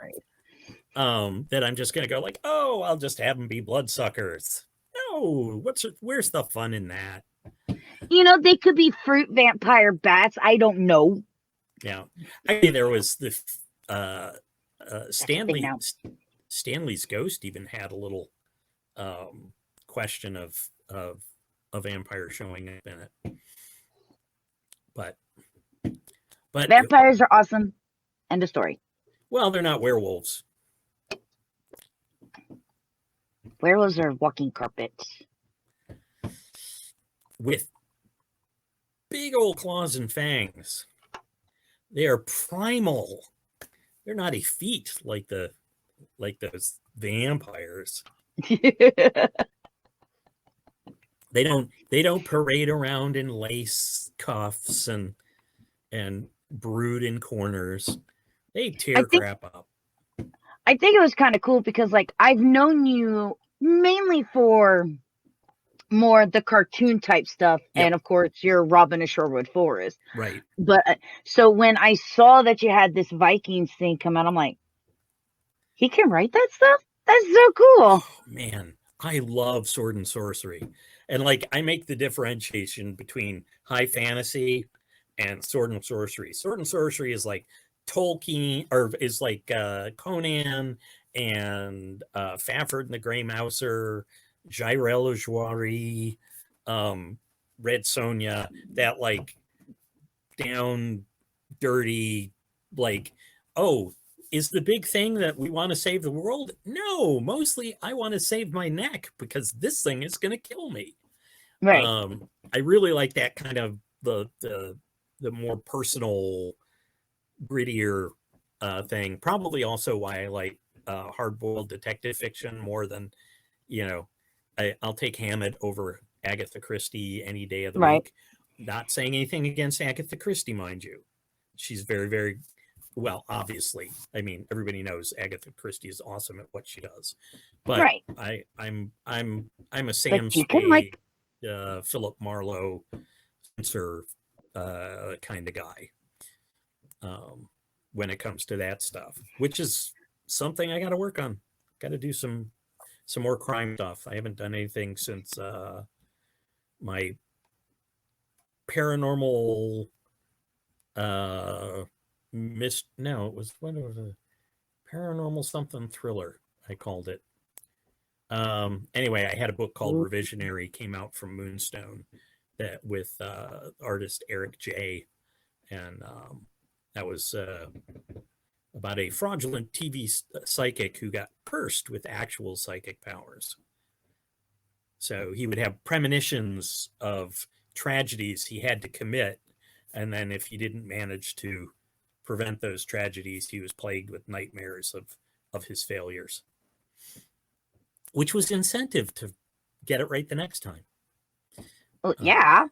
That I'm just going to go like, oh, I'll just have them be bloodsuckers. No, where's the fun in that? They could be fruit vampire bats. I don't know. Yeah, I mean, there was the Stanley's Ghost even had a little question of a vampire showing up in it. But vampires are awesome. End of story. Well, they're not werewolves. Werewolves are walking carpets with big old claws and fangs. They are primal. They're not effete like those vampires. They don't parade around in lace cuffs and brood in corners. They tear crap up. I think it was kind of cool because I've known you mainly for more the cartoon type stuff, yep. And of course you're ROBYN of Sherwood Forest, right? But so when I saw that you had this Vikings thing come out, I'm like, he can write that stuff? That's so cool. Oh, man, I love sword and sorcery, and I make the differentiation between high fantasy and sword and sorcery. Sword and sorcery is like Tolkien, or is like Conan and Fafhrd and the Grey Mouser, Jirel Joiry, Red Sonja, that down dirty, is the big thing that we want to save the world? No, mostly I want to save my neck because this thing is going to kill me. Right. I really like that kind of the more personal, grittier thing. Probably also why I like hard-boiled detective fiction more than, I'll take Hammett over Agatha Christie any day of the week. Not saying anything against Agatha Christie, mind you. She's very, very well, obviously. I mean, everybody knows Agatha Christie is awesome at what she does. But I'm a Sam Spade, Philip Marlowe, Spencer kind of guy when it comes to that stuff, which is something I got to work on. Got to do some more crime stuff. I haven't done anything since my paranormal it was one of the paranormal something thriller, I called it. Anyway, I had a book called Revisionary, came out from Moonstone, that with artist Eric J. And that was about a fraudulent TV psychic who got cursed with actual psychic powers. So he would have premonitions of tragedies he had to commit, and then if he didn't manage to prevent those tragedies, he was plagued with nightmares of his failures, which was incentive to get it right the next time. Well, yeah.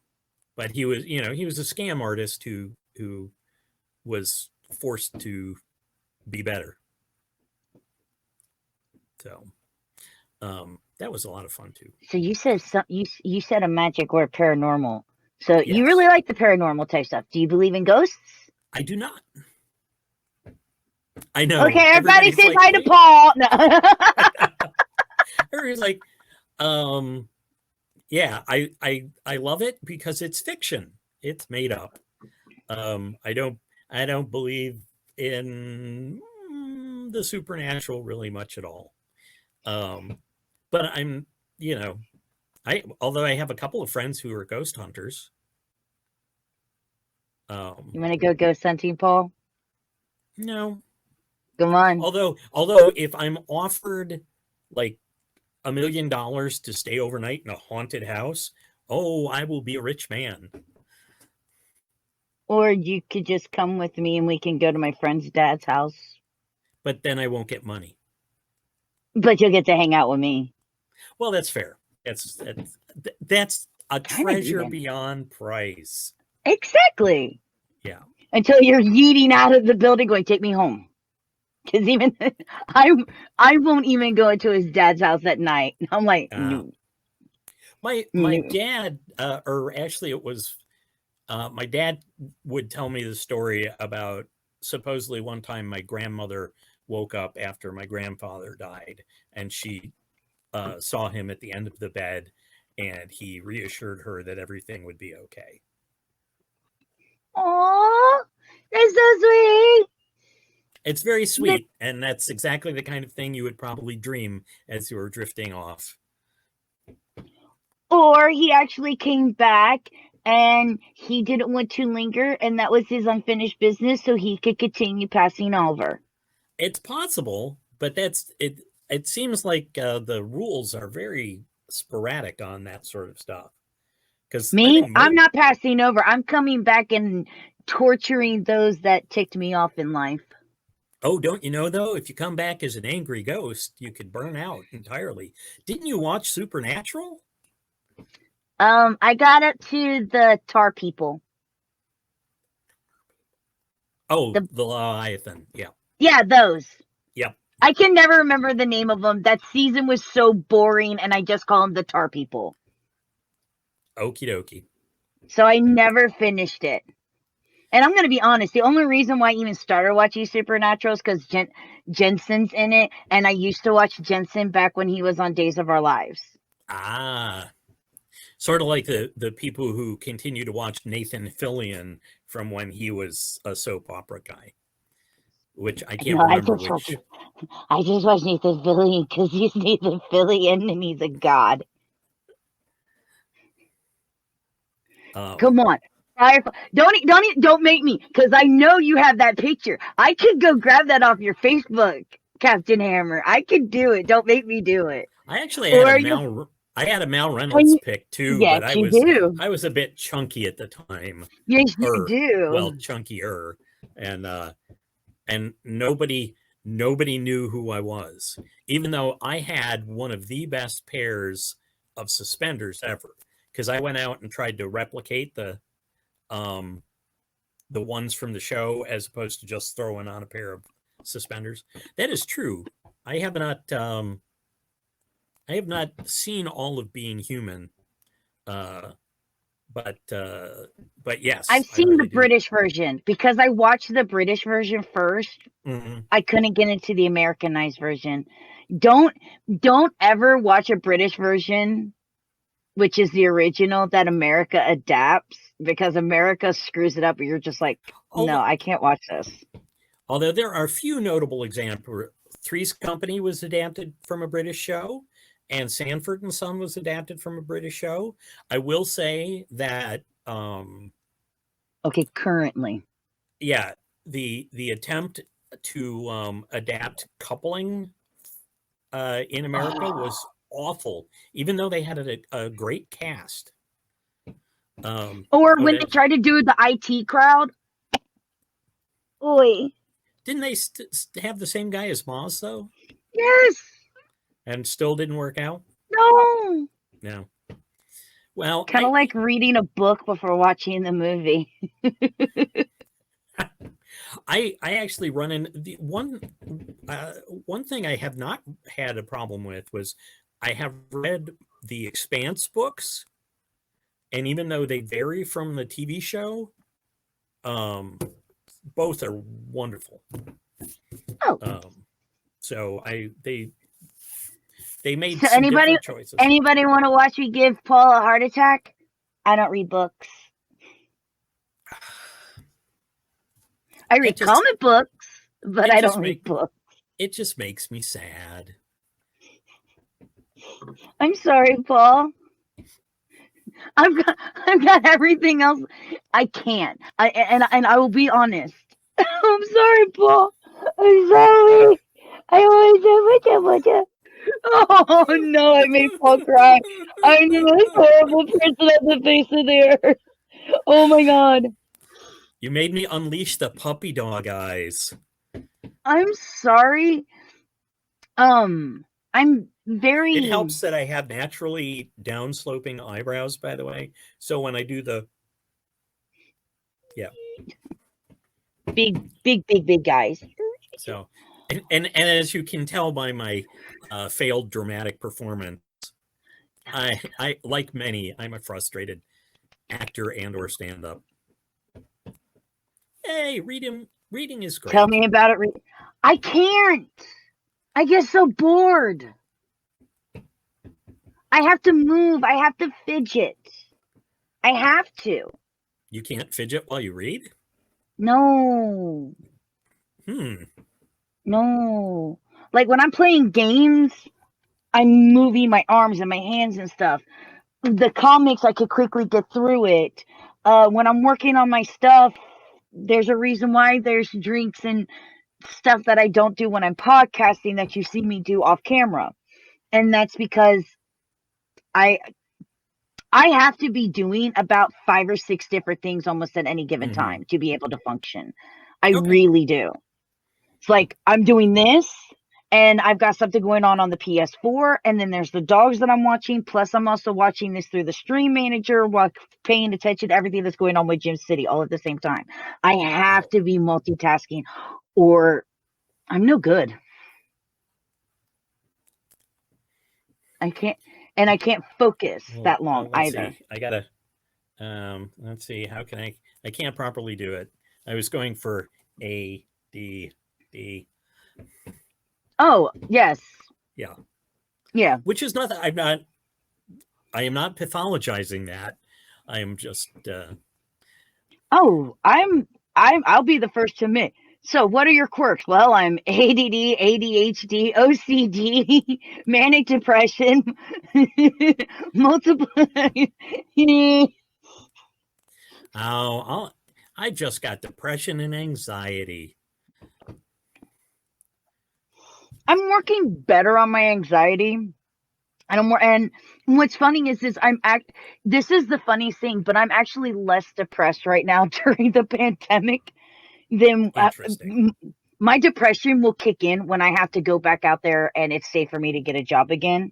But he was a scam artist who was forced to be better. So that was a lot of fun too. So you said you said a magic word, paranormal. So Yes. you really like the paranormal type stuff. Do you believe in ghosts? I do not. I know. Okay, everybody Everybody's say like, hi to "Wait." Paul. No. Everybody's like, yeah, I love it because it's fiction. It's made up. I don't believe in the supernatural really much at all. But I'm, you know, although I have a couple of friends who are ghost hunters. You want to go ghost hunting, Paul? No. Come on. Although if I'm offered like $1 million to stay overnight in a haunted house, oh, I will be a rich man. Or you could just come with me and we can go to my friend's dad's house. But then I won't get money. But you'll get to hang out with me. Well, that's fair. That's a treasure beyond price. Exactly. Yeah. Until you're yeeting out of the building going, take me home. Because even I won't even go into his dad's house at night. I'm like, no. My dad, or actually it was my dad would tell me the story about supposedly one time my grandmother woke up after my grandfather died, and she saw him at the end of the bed, and he reassured her that everything would be okay. Aww, that's so sweet. It's very sweet, and that's exactly the kind of thing you would probably dream as you were drifting off. Or he actually came back and he didn't want to linger, and that was his unfinished business, so he could continue passing over. It's possible, but that's it. It seems like the rules are very sporadic on that sort of stuff. Because I'm not passing over. I'm coming back and torturing those that ticked me off in life. Oh, don't you know, though, if you come back as an angry ghost, you could burn out entirely. Didn't you watch Supernatural? I got up to the tar people. Oh, the Leviathan. Yeah. Yeah, those. Yep. I can never remember the name of them. That season was so boring, and I just call them the tar people. Okie dokie. So I never finished it. And I'm going to be honest, the only reason why I even started watching Supernatural is because Jensen's in it, and I used to watch Jensen back when he was on Days of Our Lives. Ah. Sort of like the people who continue to watch Nathan Fillion from when he was a soap opera guy, which I can't remember which. I just watch Nathan Fillion because he's Nathan Fillion and he's a god. Come on. Don't make me, because I know you have that picture. I could go grab that off your Facebook, Captain Hammer. I could do it. Don't make me do it. I actually had a Mal Reynolds pick too, yes, but I was a bit chunky at the time. Yes, you do. Well, chunkier, and nobody knew who I was, even though I had one of the best pairs of suspenders ever. Because I went out and tried to replicate the ones from the show as opposed to just throwing on a pair of suspenders. That is true. I have not seen all of Being Human, but yes, I've seen the British version because I watched the British version first. Mm-hmm. I couldn't get into the Americanized version. Don't ever watch a British version, which is the original, that America adapts, because America screws it up and you're just like, no, I can't watch this. Although there are a few notable examples. Three's Company was adapted from a British show, and Sanford and Son was adapted from a British show. I will say that currently. Yeah, the attempt to adapt Coupling in America was awful, even though they had a great cast. Or when they tried to do the IT Crowd. Oi. Didn't they have the same guy as Moz, though? Yes. And still didn't work out? No. No. Well, kind of like reading a book before watching the movie. I actually run in the one thing I have not had a problem with was I have read the Expanse books, And even though they vary from the TV show, both are wonderful. Oh. So they made So some different choices. Anybody want to watch me give Paul a heart attack? I don't read books. I read comic books, but I don't read books. It just makes me sad. I'm sorry, Paul. I've got everything else. I can't. And I will be honest. I'm sorry, Paul. I'm sorry. I always say, oh no, I made Paul cry. I'm the most horrible person on the face of the earth. Oh my god. You made me unleash the puppy dog eyes. I'm sorry. I'm very... It helps that I have naturally down-sloping eyebrows, by the way. So when I do the... Yeah. Big guys. So, and as you can tell by my failed dramatic performance, I like many, I'm a frustrated actor and or stand-up. Hey, reading is great. Tell me about it. I can't. I get so bored. I have to move. I have to fidget. I have to. You can't fidget while you read? No. No. Like when I'm playing games, I'm moving my arms and my hands and stuff. The comics, I could quickly get through it. When I'm working on my stuff, there's a reason why there's drinks and stuff that I don't do when I'm podcasting that you see me do off camera. And that's because I have to be doing about 5 or 6 different things almost at any given time to be able to function. I really do. It's like I'm doing this and I've got something going on the PS4, and then there's the dogs that I'm watching, plus I'm also watching this through the stream manager while paying attention to everything that's going on with Gym City all at the same time. I have to be multitasking or I'm no good. I can't focus that long either. See. I gotta let's see, how can I can't properly do it. I was going for A, D, D. Oh, yes. Yeah. Yeah. Which is not, I am not pathologizing that. I am just I'll be the first to admit. So what are your quirks? Well, I'm ADD, ADHD, OCD, manic depression, multiple. I just got depression and anxiety. I'm working better on my anxiety. And what's funny is this is the funniest thing, but I'm actually less depressed right now during the pandemic than my depression will kick in when I have to go back out there and it's safe for me to get a job again.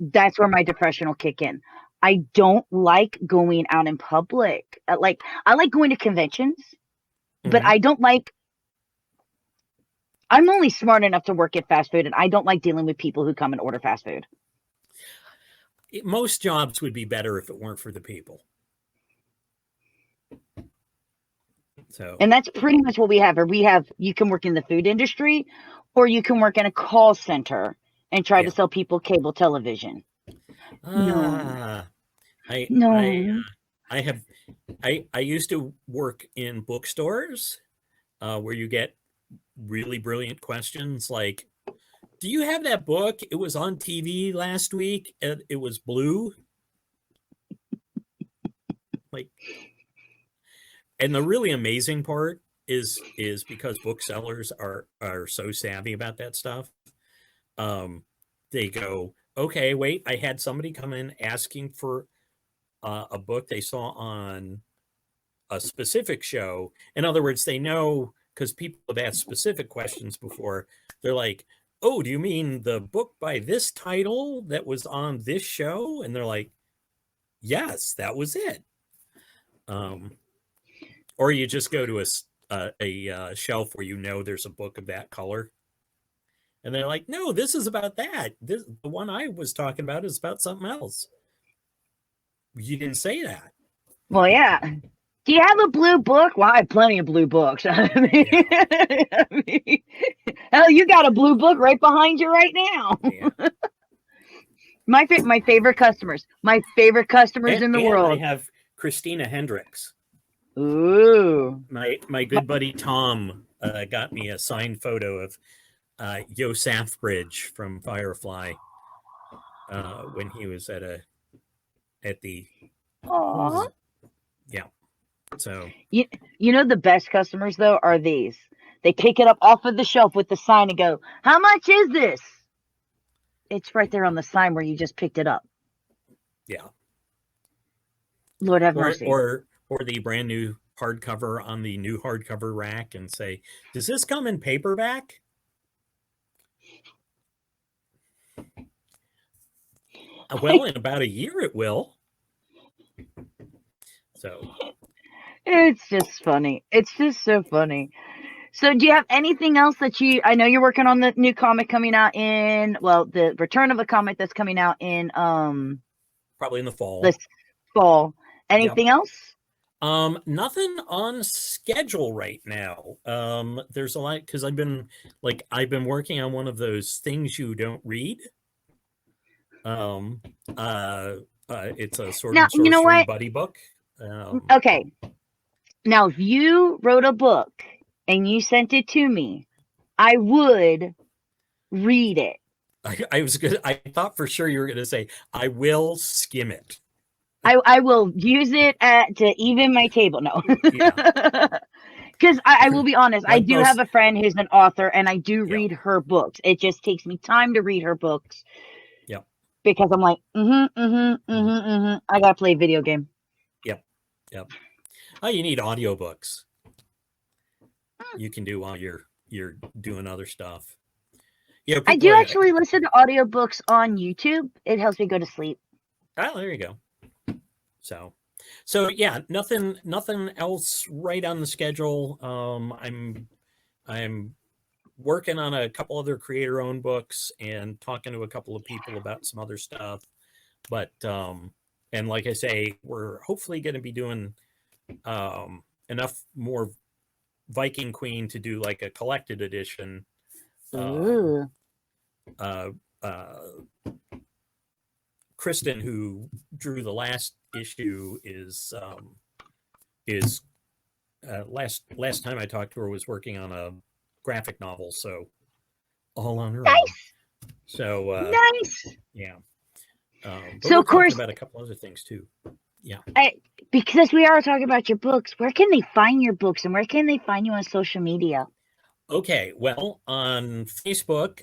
That's where my depression will kick in. I don't like going out in public. I like going to conventions, but I don't like... I'm only smart enough to work at fast food, and I don't like dealing with people who come and order fast food. Most jobs would be better if it weren't for the people. So, and that's pretty much what we have. You can work in the food industry, or you can work in a call center and try to sell people cable television. I used to work in bookstores where you get really brilliant questions like, do you have that book? It was on TV last week. It was blue. Like, and the really amazing part is because booksellers are so savvy about that stuff. They go, okay, wait, I had somebody come in asking for a book they saw on a specific show. In other words, they know, because people have asked specific questions before. They're like, oh, do you mean the book by this title that was on this show? And they're like, yes, that was it. Or you just go to a shelf where you know there's a book of that color. And they're like, no, this is about that. The one I was talking about is about something else. You didn't say that. Well, yeah. Do you have a blue book? Well, I have plenty of blue books. I mean, hell, you got a blue book right behind you right now. Yeah. My favorite customers. My favorite customers in the And world. I have Christina Hendricks. Ooh. My good buddy Tom got me a signed photo of Yo Safbridge from Firefly when he was at the Aww. yeah. So You know the best customers though are these. They pick it up off of the shelf with the sign and go, "How much is this?" It's right there on the sign where you just picked it up. yeah. Lord have mercy. Or the brand new hardcover on the new hardcover rack and say, "Does this come in paperback?" Well, in about a year it will. So It's just funny. It's just so funny. So do you have anything else that I know you're working on the new comic coming out the return of a comic that's coming out in probably in the fall. this fall. Anything else? Nothing on schedule right now. There's a lot because I've been working on one of those things you don't read. It's a sword and sorcery buddy book. Okay. Now, if you wrote a book and you sent it to me, I would read it. I thought for sure you were gonna say I will skim it. I will use it to even my table. No. Because I will be honest, I do have a friend who's an author, and I do read her books. It just takes me time to read her books. Yep. Because I'm like, I gotta play a video game. Yep. Oh, you need audiobooks. You can do while you're doing other stuff. Yeah, I do actually listen to audiobooks on YouTube. It helps me go to sleep. Oh, there you go. So yeah, nothing else right on the schedule. I'm working on a couple other creator-owned books and talking to a couple of people about some other stuff. But and like I say, we're hopefully going to be doing enough more Viking Queen to do like a collected edition. Kristen, who drew the last issue, is last time I talked to her was working on a graphic novel, so all on her own. So nice. Yeah. So of course about a couple other things too. Yeah. Because we are talking about your books, where can they find your books and where can they find you on social media? Okay, well, on Facebook,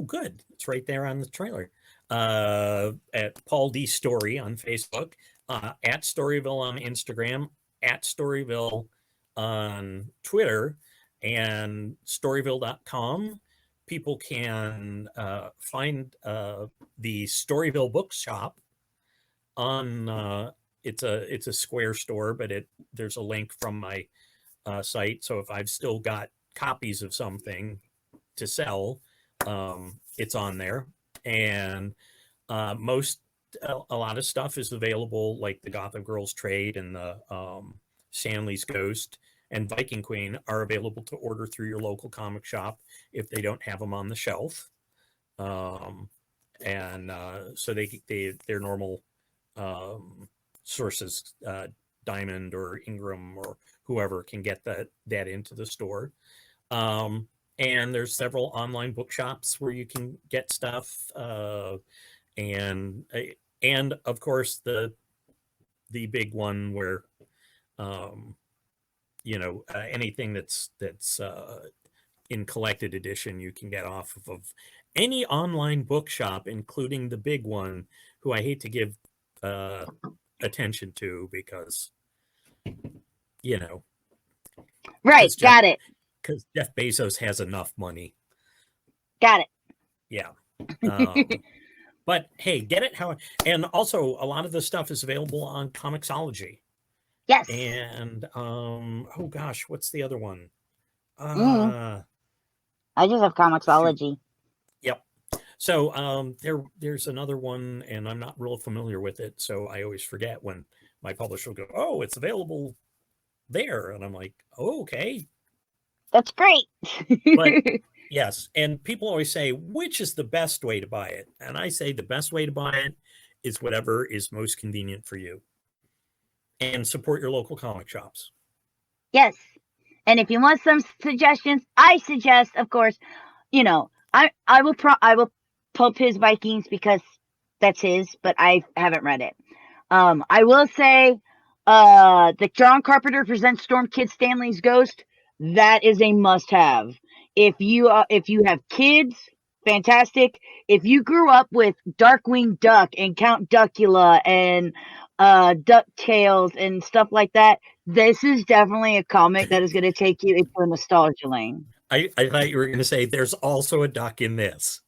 good. It's right there on the trailer. At Paul D. Storrie on Facebook, at Storrieville on Instagram, at Storrieville on Twitter, and Storrieville.com. People can find the Storrieville Bookshop on it's a square store, but there's a link from my site. So if I've still got copies of something to sell, it's on there. And a lot of stuff is available, like the Gotham Girls trade and the Stanley's Ghost and Viking Queen are available to order through your local comic shop if they don't have them on the shelf. So their normal sources, Diamond or Ingram or whoever, can get that into the store. And there's several online bookshops where you can get stuff. And of course the big one where, anything that's in collected edition, you can get off of any online bookshop, including the big one, who I hate to give attention to because, right, got it. Because Jeff Bezos has enough money. Got it. Yeah. But hey, get it how. And also, a lot of the stuff is available on Comixology. Yes. And oh gosh, what's the other one? I just have Comixology. Yep. So there's another one, and I'm not real familiar with it, so I always forget when my publisher will go, "Oh, it's available there," and I'm like, "Oh, okay." That's great. But yes, and people always say, which is the best way to buy it? And I say the best way to buy it is whatever is most convenient for you. And support your local comic shops. Yes. And if you want some suggestions, I suggest, of course, I will pulp his Vikings because that's his, but I haven't read it. I will say the John Carpenter presents Storm Kid Stanley's Ghost. That is a must-have. If you have kids, fantastic. If you grew up with Darkwing Duck and Count Duckula and DuckTales and stuff like that, this is definitely a comic that is going to take you into a nostalgia lane. I thought you were going to say there's also a duck in this.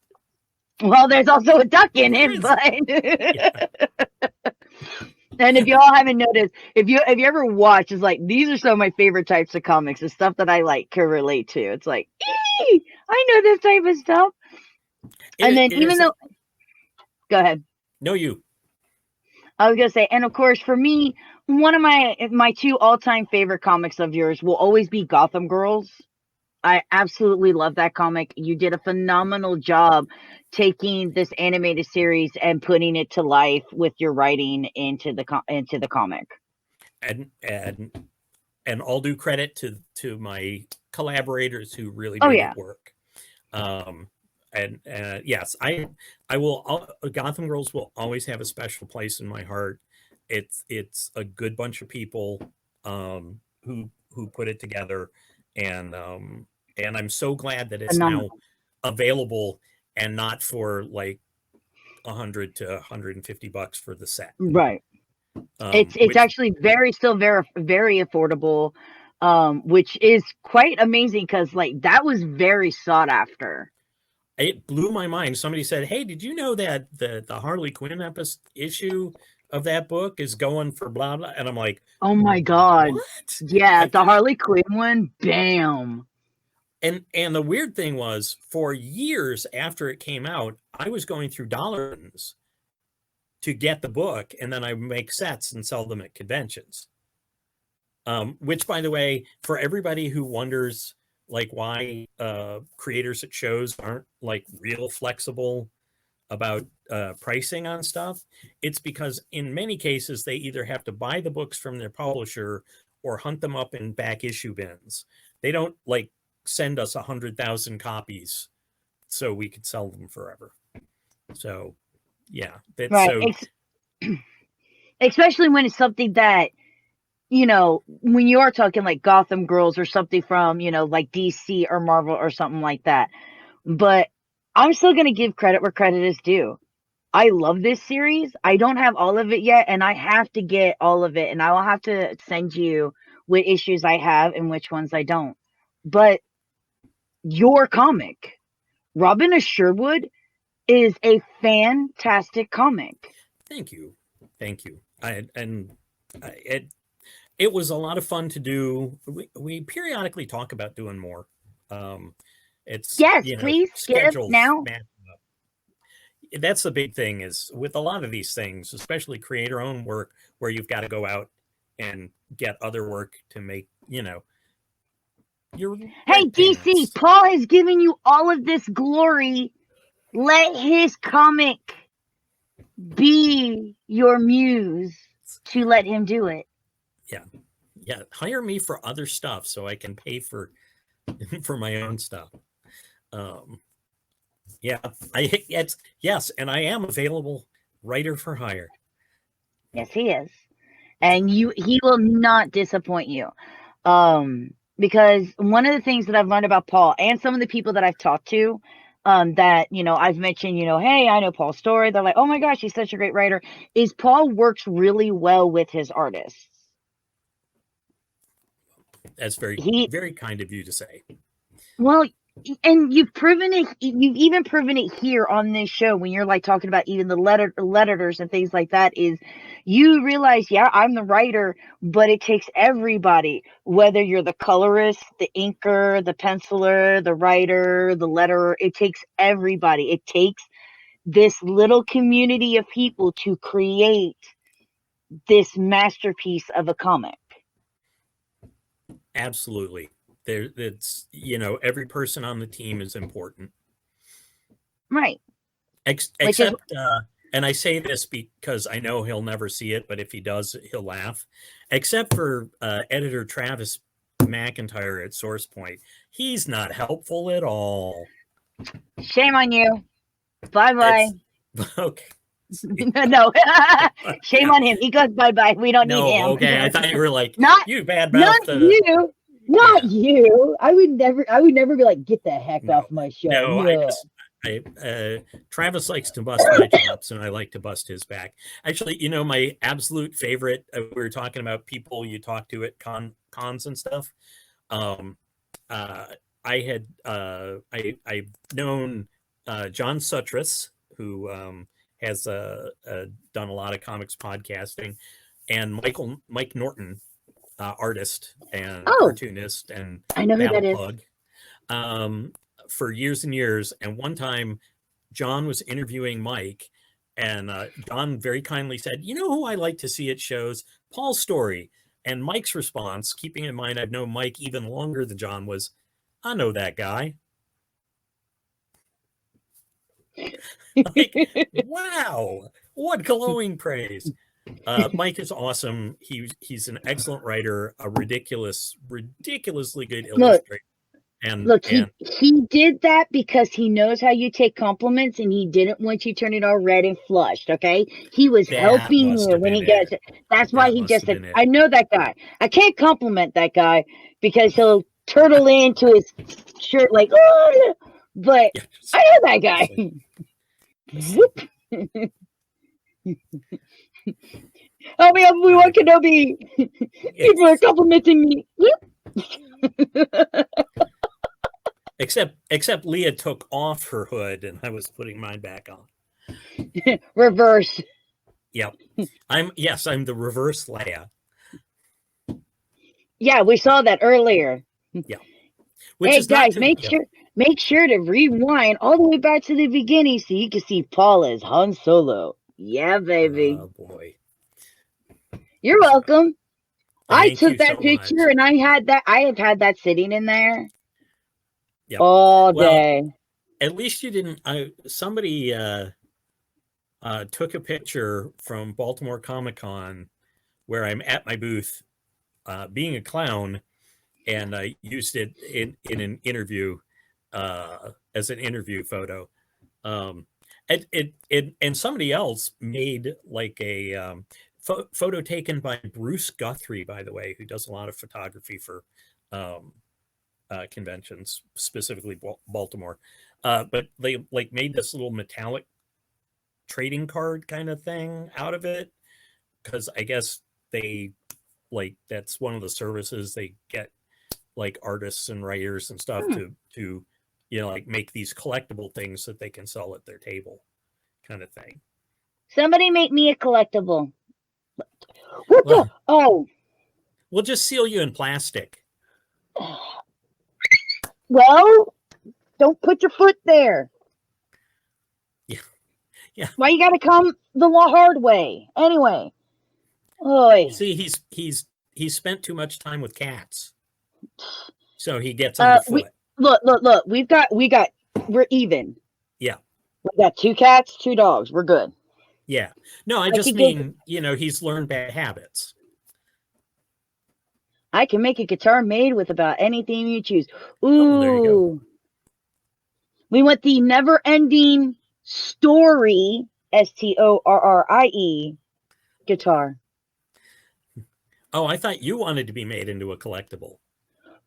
Well, there's also a duck in it, but and if y'all haven't noticed, if you ever watch, it's like these are some of my favorite types of comics, the stuff that I like can relate to. It's like, I know this type of stuff. Go ahead. No, you. I was gonna say, and of course, for me, one of my two all-time favorite comics of yours will always be Gotham Girls. I absolutely love that comic. You did a phenomenal job taking this animated series and putting it to life with your writing into the comic. And all due credit to my collaborators who really made it work. And yes, I will. Gotham Girls will always have a special place in my heart. It's a good bunch of people who put it together, and I'm so glad that it's now available and not for like $100 to $150 for the set. Right. It's actually still very affordable, which is quite amazing because like that was very sought after. It blew my mind. Somebody said, "Hey, did you know that the Harley Quinn issue of that book is going for blah blah?" And I'm like, "Oh my god, what?" Yeah, the Harley Quinn one, bam. And the weird thing was, for years after it came out, I was going through dollar bins to get the book, and then I make sets and sell them at conventions. Which, by the way, for everybody who wonders like why creators at shows aren't like real flexible about pricing on stuff, it's because in many cases they either have to buy the books from their publisher or hunt them up in back issue bins. They don't like send us 100,000 copies so we could sell them forever. So yeah, that's right. So especially when it's something that, when you are talking like Gotham Girls or something from, like DC or Marvel or something like that. But I'm still going to give credit where credit is due. I love this series. I don't have all of it yet, and I have to get all of it, and I will have to send you what issues I have and which ones I don't. But your comic, ROBYN of Sherwood, is a fantastic comic. Thank you. It was a lot of fun to do. We periodically talk about doing more. Please skip now. That's the big thing is with a lot of these things, especially creator-owned work, where you've got to go out and get other work to make, your. Hey, DC, Paul has given you all of this glory. Let his comic be your muse to let him do it. Yeah. Hire me for other stuff so I can pay for my own stuff. Yes, and I am available writer for hire. Yes, he is, and he will not disappoint you. Because one of the things that I've learned about Paul and some of the people that I've talked to, that, I've mentioned, hey, I know Paul Storrie. They're like, oh my gosh, he's such a great writer. Is Paul works really well with his artists. That's very, very kind of you to say. Well, and you've proven it. You've even proven it here on this show when you're like talking about even the letters and things like that. Is you realize, I'm the writer, but it takes everybody. Whether you're the colorist, the inker, the penciler, the writer, the letterer, it takes everybody. It takes this little community of people to create this masterpiece of a comic. Absolutely. It's, every person on the team is important. Right. Except, and I say this because I know he'll never see it, but if he does, he'll laugh. Except for editor Travis McIntyre at SourcePoint. He's not helpful at all. Shame on you. Bye-bye. Okay. No. Shame on him. He goes bye-bye. We don't need him. Okay. I thought you were like, you bad mouth. You. Not you. I would never be like, get the heck off my show. No. Travis likes to bust my chops, and I like to bust his back. Actually, my absolute favorite, we were talking about people you talk to at cons and stuff. I've known John Sutras, who has done a lot of comics podcasting, and Mike Norton, artist and cartoonist, and I know who that is. Plug, for years and years. And one time, John was interviewing Mike, and John very kindly said, "You know who I like to see at shows? Paul Storrie." And Mike's response, keeping in mind I've known Mike even longer than John, was, "I know that guy." Like, wow, what glowing praise. Mike is awesome. He's an excellent writer, a ridiculously good illustrator. He did that because he knows how you take compliments, and he didn't want you to turn it all red and flushed. Okay, he was helping you when he gets it. That's why he just said, "I know that guy. I can't compliment that guy because he'll turtle into his shirt like, oh, but I know that guy." Obi-Wan Kenobi. People are complimenting me. Except Leah took off her hood, and I was putting mine back on. Reverse. Yep. I'm the reverse Leia. Yeah, we saw that earlier. Yeah. Hey guys, make sure to rewind all the way back to the beginning so you can see Paul as Han Solo. Yeah, baby. Oh boy. You're welcome. I took that so picture much. And I had that sitting in there all day. At least you didn't. Somebody took a picture from Baltimore Comic-Con where I'm at my booth being a clown, and I used it in an interview as an interview photo. And somebody else made like a photo taken by Bruce Guthrie, by the way, who does a lot of photography for conventions, specifically Baltimore. But they like made this little metallic trading card kind of thing out of it, because I guess they that's one of the services they get, like artists and writers and stuff to make these collectible things that they can sell at their table, kind of thing. Somebody make me a collectible. We'll just seal you in plastic. Well, don't put your foot there. Yeah. Why you gotta come the hard way? Anyway. Oy. See, he's spent too much time with cats, so he gets on the foot. Look. We're even. Yeah. We got 2 cats, 2 dogs. We're good. Yeah. No, I just mean, he's learned bad habits. I can make a guitar made with about anything you choose. Ooh. There you go. We want the never-ending Storrie, Storrie guitar. Oh, I thought you wanted to be made into a collectible.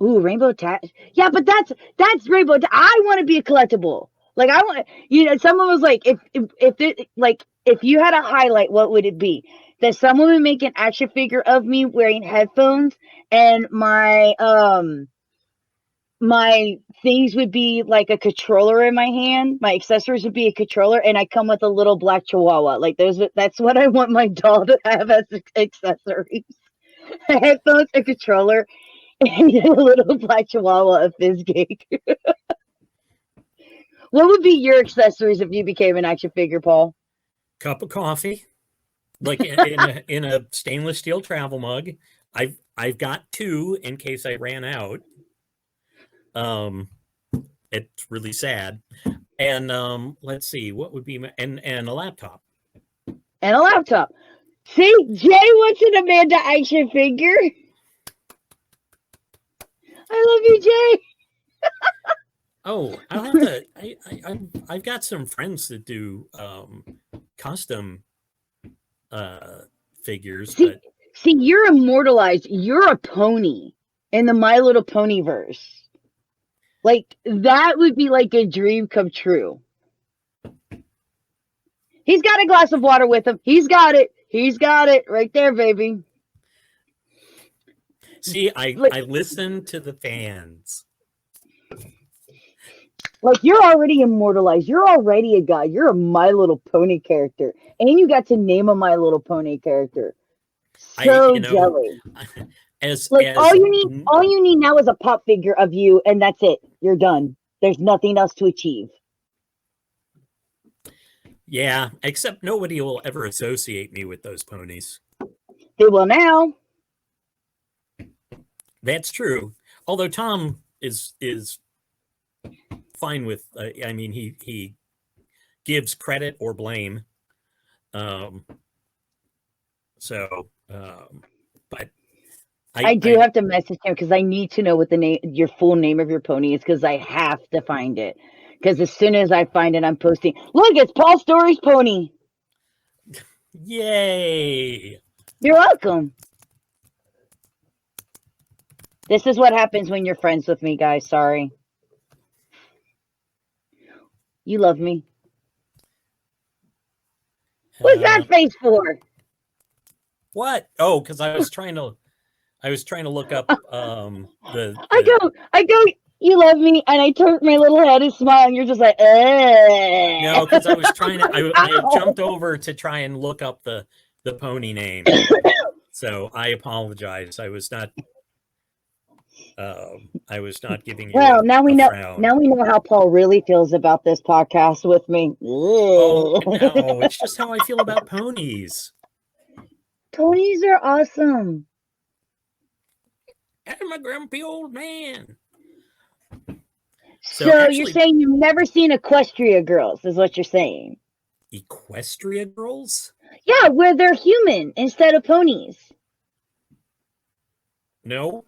Ooh, rainbow tat. Yeah, but that's rainbow. I want to be a collectible. Like I want, someone was like, if you had a highlight, what would it be? That someone would make an action figure of me wearing headphones, and my things would be like a controller in my hand. My accessories would be a controller, and I come with a little black chihuahua. Like that's what I want my doll to have as accessories. Headphones, a controller, and a little black chihuahua, a fizz cake. What would be your accessories if you became an action figure, Paul? Cup of coffee, like in a stainless steel travel mug. I've got 2 in case I ran out. It's really sad. And let's see, what would be and a laptop. And a laptop. See, Jay wants an Amanda action figure. I love you, Jay. Oh, I'll have to. I've got some friends that do custom figures, See, but see, you're immortalized. You're a pony in the My Little Pony verse. Like, that would be like a dream come true. He's got a glass of water with him. He's got it. He's got it right there, baby. see, I listen to the fans. Like, you're already immortalized. You're already a guy. You're a My Little Pony character. And you got to name a My Little Pony character. So jelly. Like, all you need now is a pop figure of you, and that's it. You're done. There's nothing else to achieve. Yeah, except nobody will ever associate me with those ponies. They will now. That's true. Although Tom is fine with. I mean, he gives credit or blame. But I do have to message him because I need to know what your full name of your pony is, because I have to find it. Because as soon as I find it, I'm posting. Look, it's Paul Storrie's pony. Yay! You're welcome. This is what happens when you're friends with me, guys. Sorry. You love me. What's that face for? What? Oh, because I was trying to look up the. I go. You love me, and I turn my little head and smile, and you're just like, No, because I was trying to. I jumped over to try and look up the pony name. So I apologize. I was not giving you. Well, now we know. Frown. Now we know how Paul really feels about this podcast with me. Oh no, it's just how I feel about ponies. Ponies are awesome. I'm a grumpy old man. So actually, you're saying you've never seen Equestria Girls, is what you're saying? Equestria Girls? Yeah, where they're human instead of ponies. No.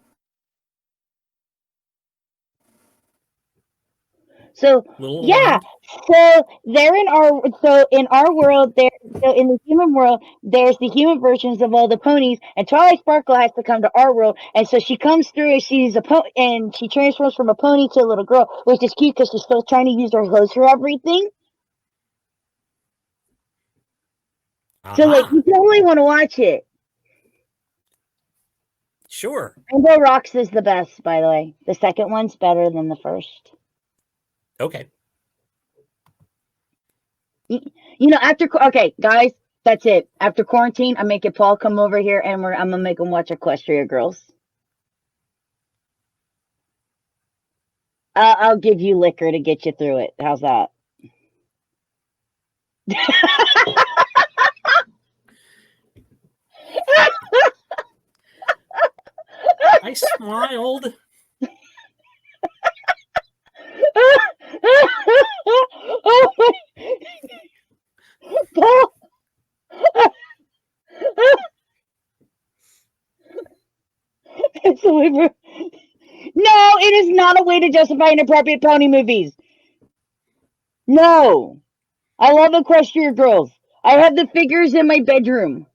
So yeah, so they're in our world. In the human world, there's the human versions of all the ponies, and Twilight Sparkle has to come to our world, and so she comes through. She's a pony, and she transforms from a pony to a little girl, which is cute because she's still trying to use her hose for everything. So like, you totally want to watch it. Sure. Rainbow Rocks is the best, by the way. The second one's better than the first. Okay. Okay, guys, that's it. After quarantine, I'm making Paul come over here, and I'm gonna make him watch Equestria Girls. I'll give you liquor to get you through it. How's that? I smiled. Oh my. Paul. It's a liver. No, it is not a way to justify inappropriate pony movies. No. I love Equestria Girls. I have the figures in my bedroom.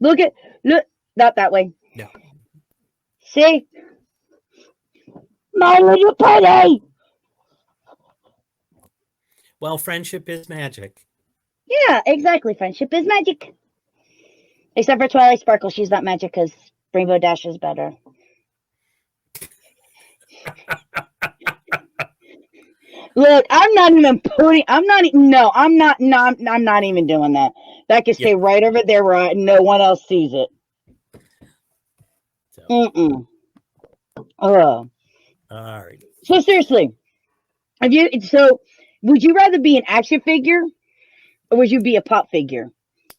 Look, not that way. No. See? My Little Pony. Well, friendship is magic. Yeah, exactly. Friendship is magic. Except for Twilight Sparkle, she's not magic because Rainbow Dash is better. Look, I'm not even putting. I'm not even doing that. That can stay right over there where no one else sees it. So. All right. So seriously, Have you? So, would you rather be an action figure or would you be a pop figure?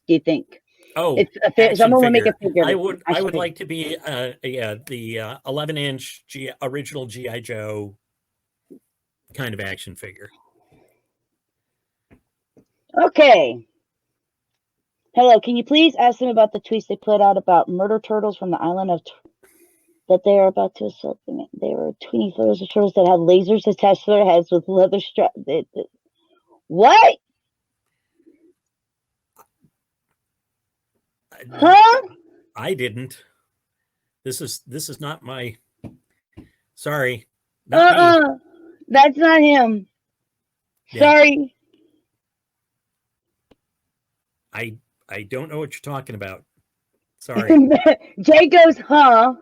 Do you think? Oh, Someone action will make a figure. figure. I would Action like to be the 11-inch original GI Joe kind of action figure. Okay. Hello, can you please ask them about the tweets they put out about murder turtles from the island of that they are about to assault them? They were tweeting photos of turtles that had lasers attached to their heads with leather straps. What? Huh? I didn't. This is not my. Sorry, not me. That's not him. Yeah. Sorry. I don't know what you're talking about. Sorry. Jay goes, huh?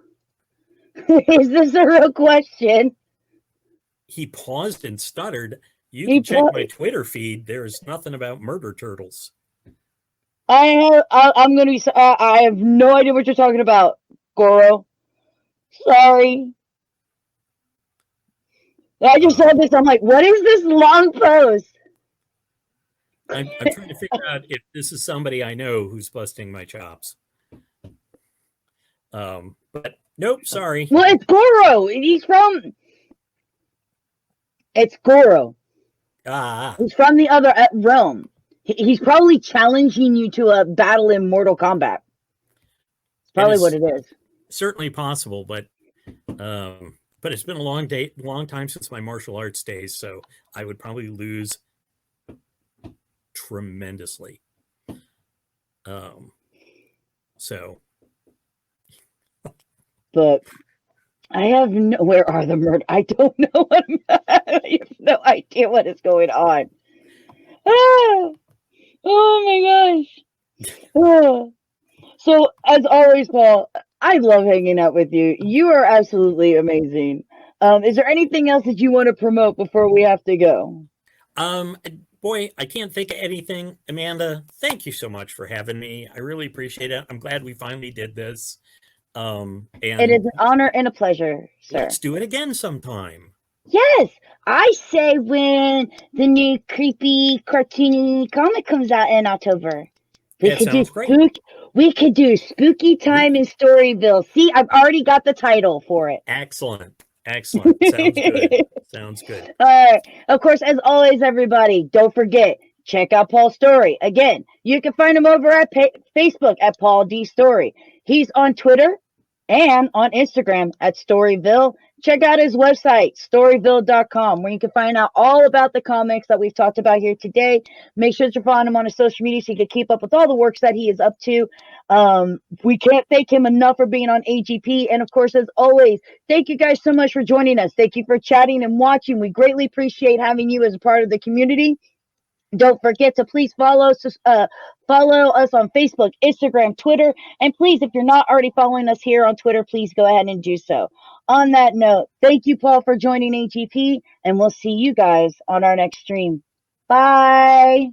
Is this a real question? He paused and stuttered. You can check my Twitter feed. There's nothing about murder turtles. I'm going to be, I have no idea what you're talking about, Goro. Sorry. I just saw this. I'm like, what is this long post? I'm trying to figure out if this is somebody I know who's busting my chops. But nope, sorry. Well, it's Goro. It's Goro. He's from the other realm. He's probably challenging you to a battle in Mortal Kombat. Probably what it is. Certainly possible, but it's been a long time since my martial arts days, so I would probably lose tremendously. So. But I have where are the murder? I don't know what I have no idea what is going on. Oh my gosh. So as always, Paul, I love hanging out with you. You are absolutely amazing. Is there anything else that you want to promote before we have to go? Boy, I can't think of anything. Amanda, thank you so much for having me. I really appreciate it. I'm glad we finally did this. And it is an honor and a pleasure, sir. Let's do it again sometime. Yes, I say when the new creepy cartoony comic comes out in October. That sounds great. We could do Spooky Time in Storrieville. See, I've already got the title for it. Excellent. Sounds good. Sounds good. All right. Of course, as always, everybody, don't forget, check out Paul Storrie. Again, you can find him over at Facebook at Paul D. Storrie. He's on Twitter and on Instagram at Storrieville. Check out his website, storrieville.com, where you can find out all about the comics that we've talked about here today. Make sure that you're following him on his social media so you can keep up with all the works that he is up to. We can't thank him enough for being on AGP. And of course, as always, thank you guys so much for joining us. Thank you for chatting and watching. We greatly appreciate having you as a part of the community. Don't forget to please follow us on Facebook, Instagram, Twitter, and please, if you're not already following us here on Twitter, please go ahead and do so. On that note, thank you, Paul, for joining AGP, and we'll see you guys on our next stream. Bye.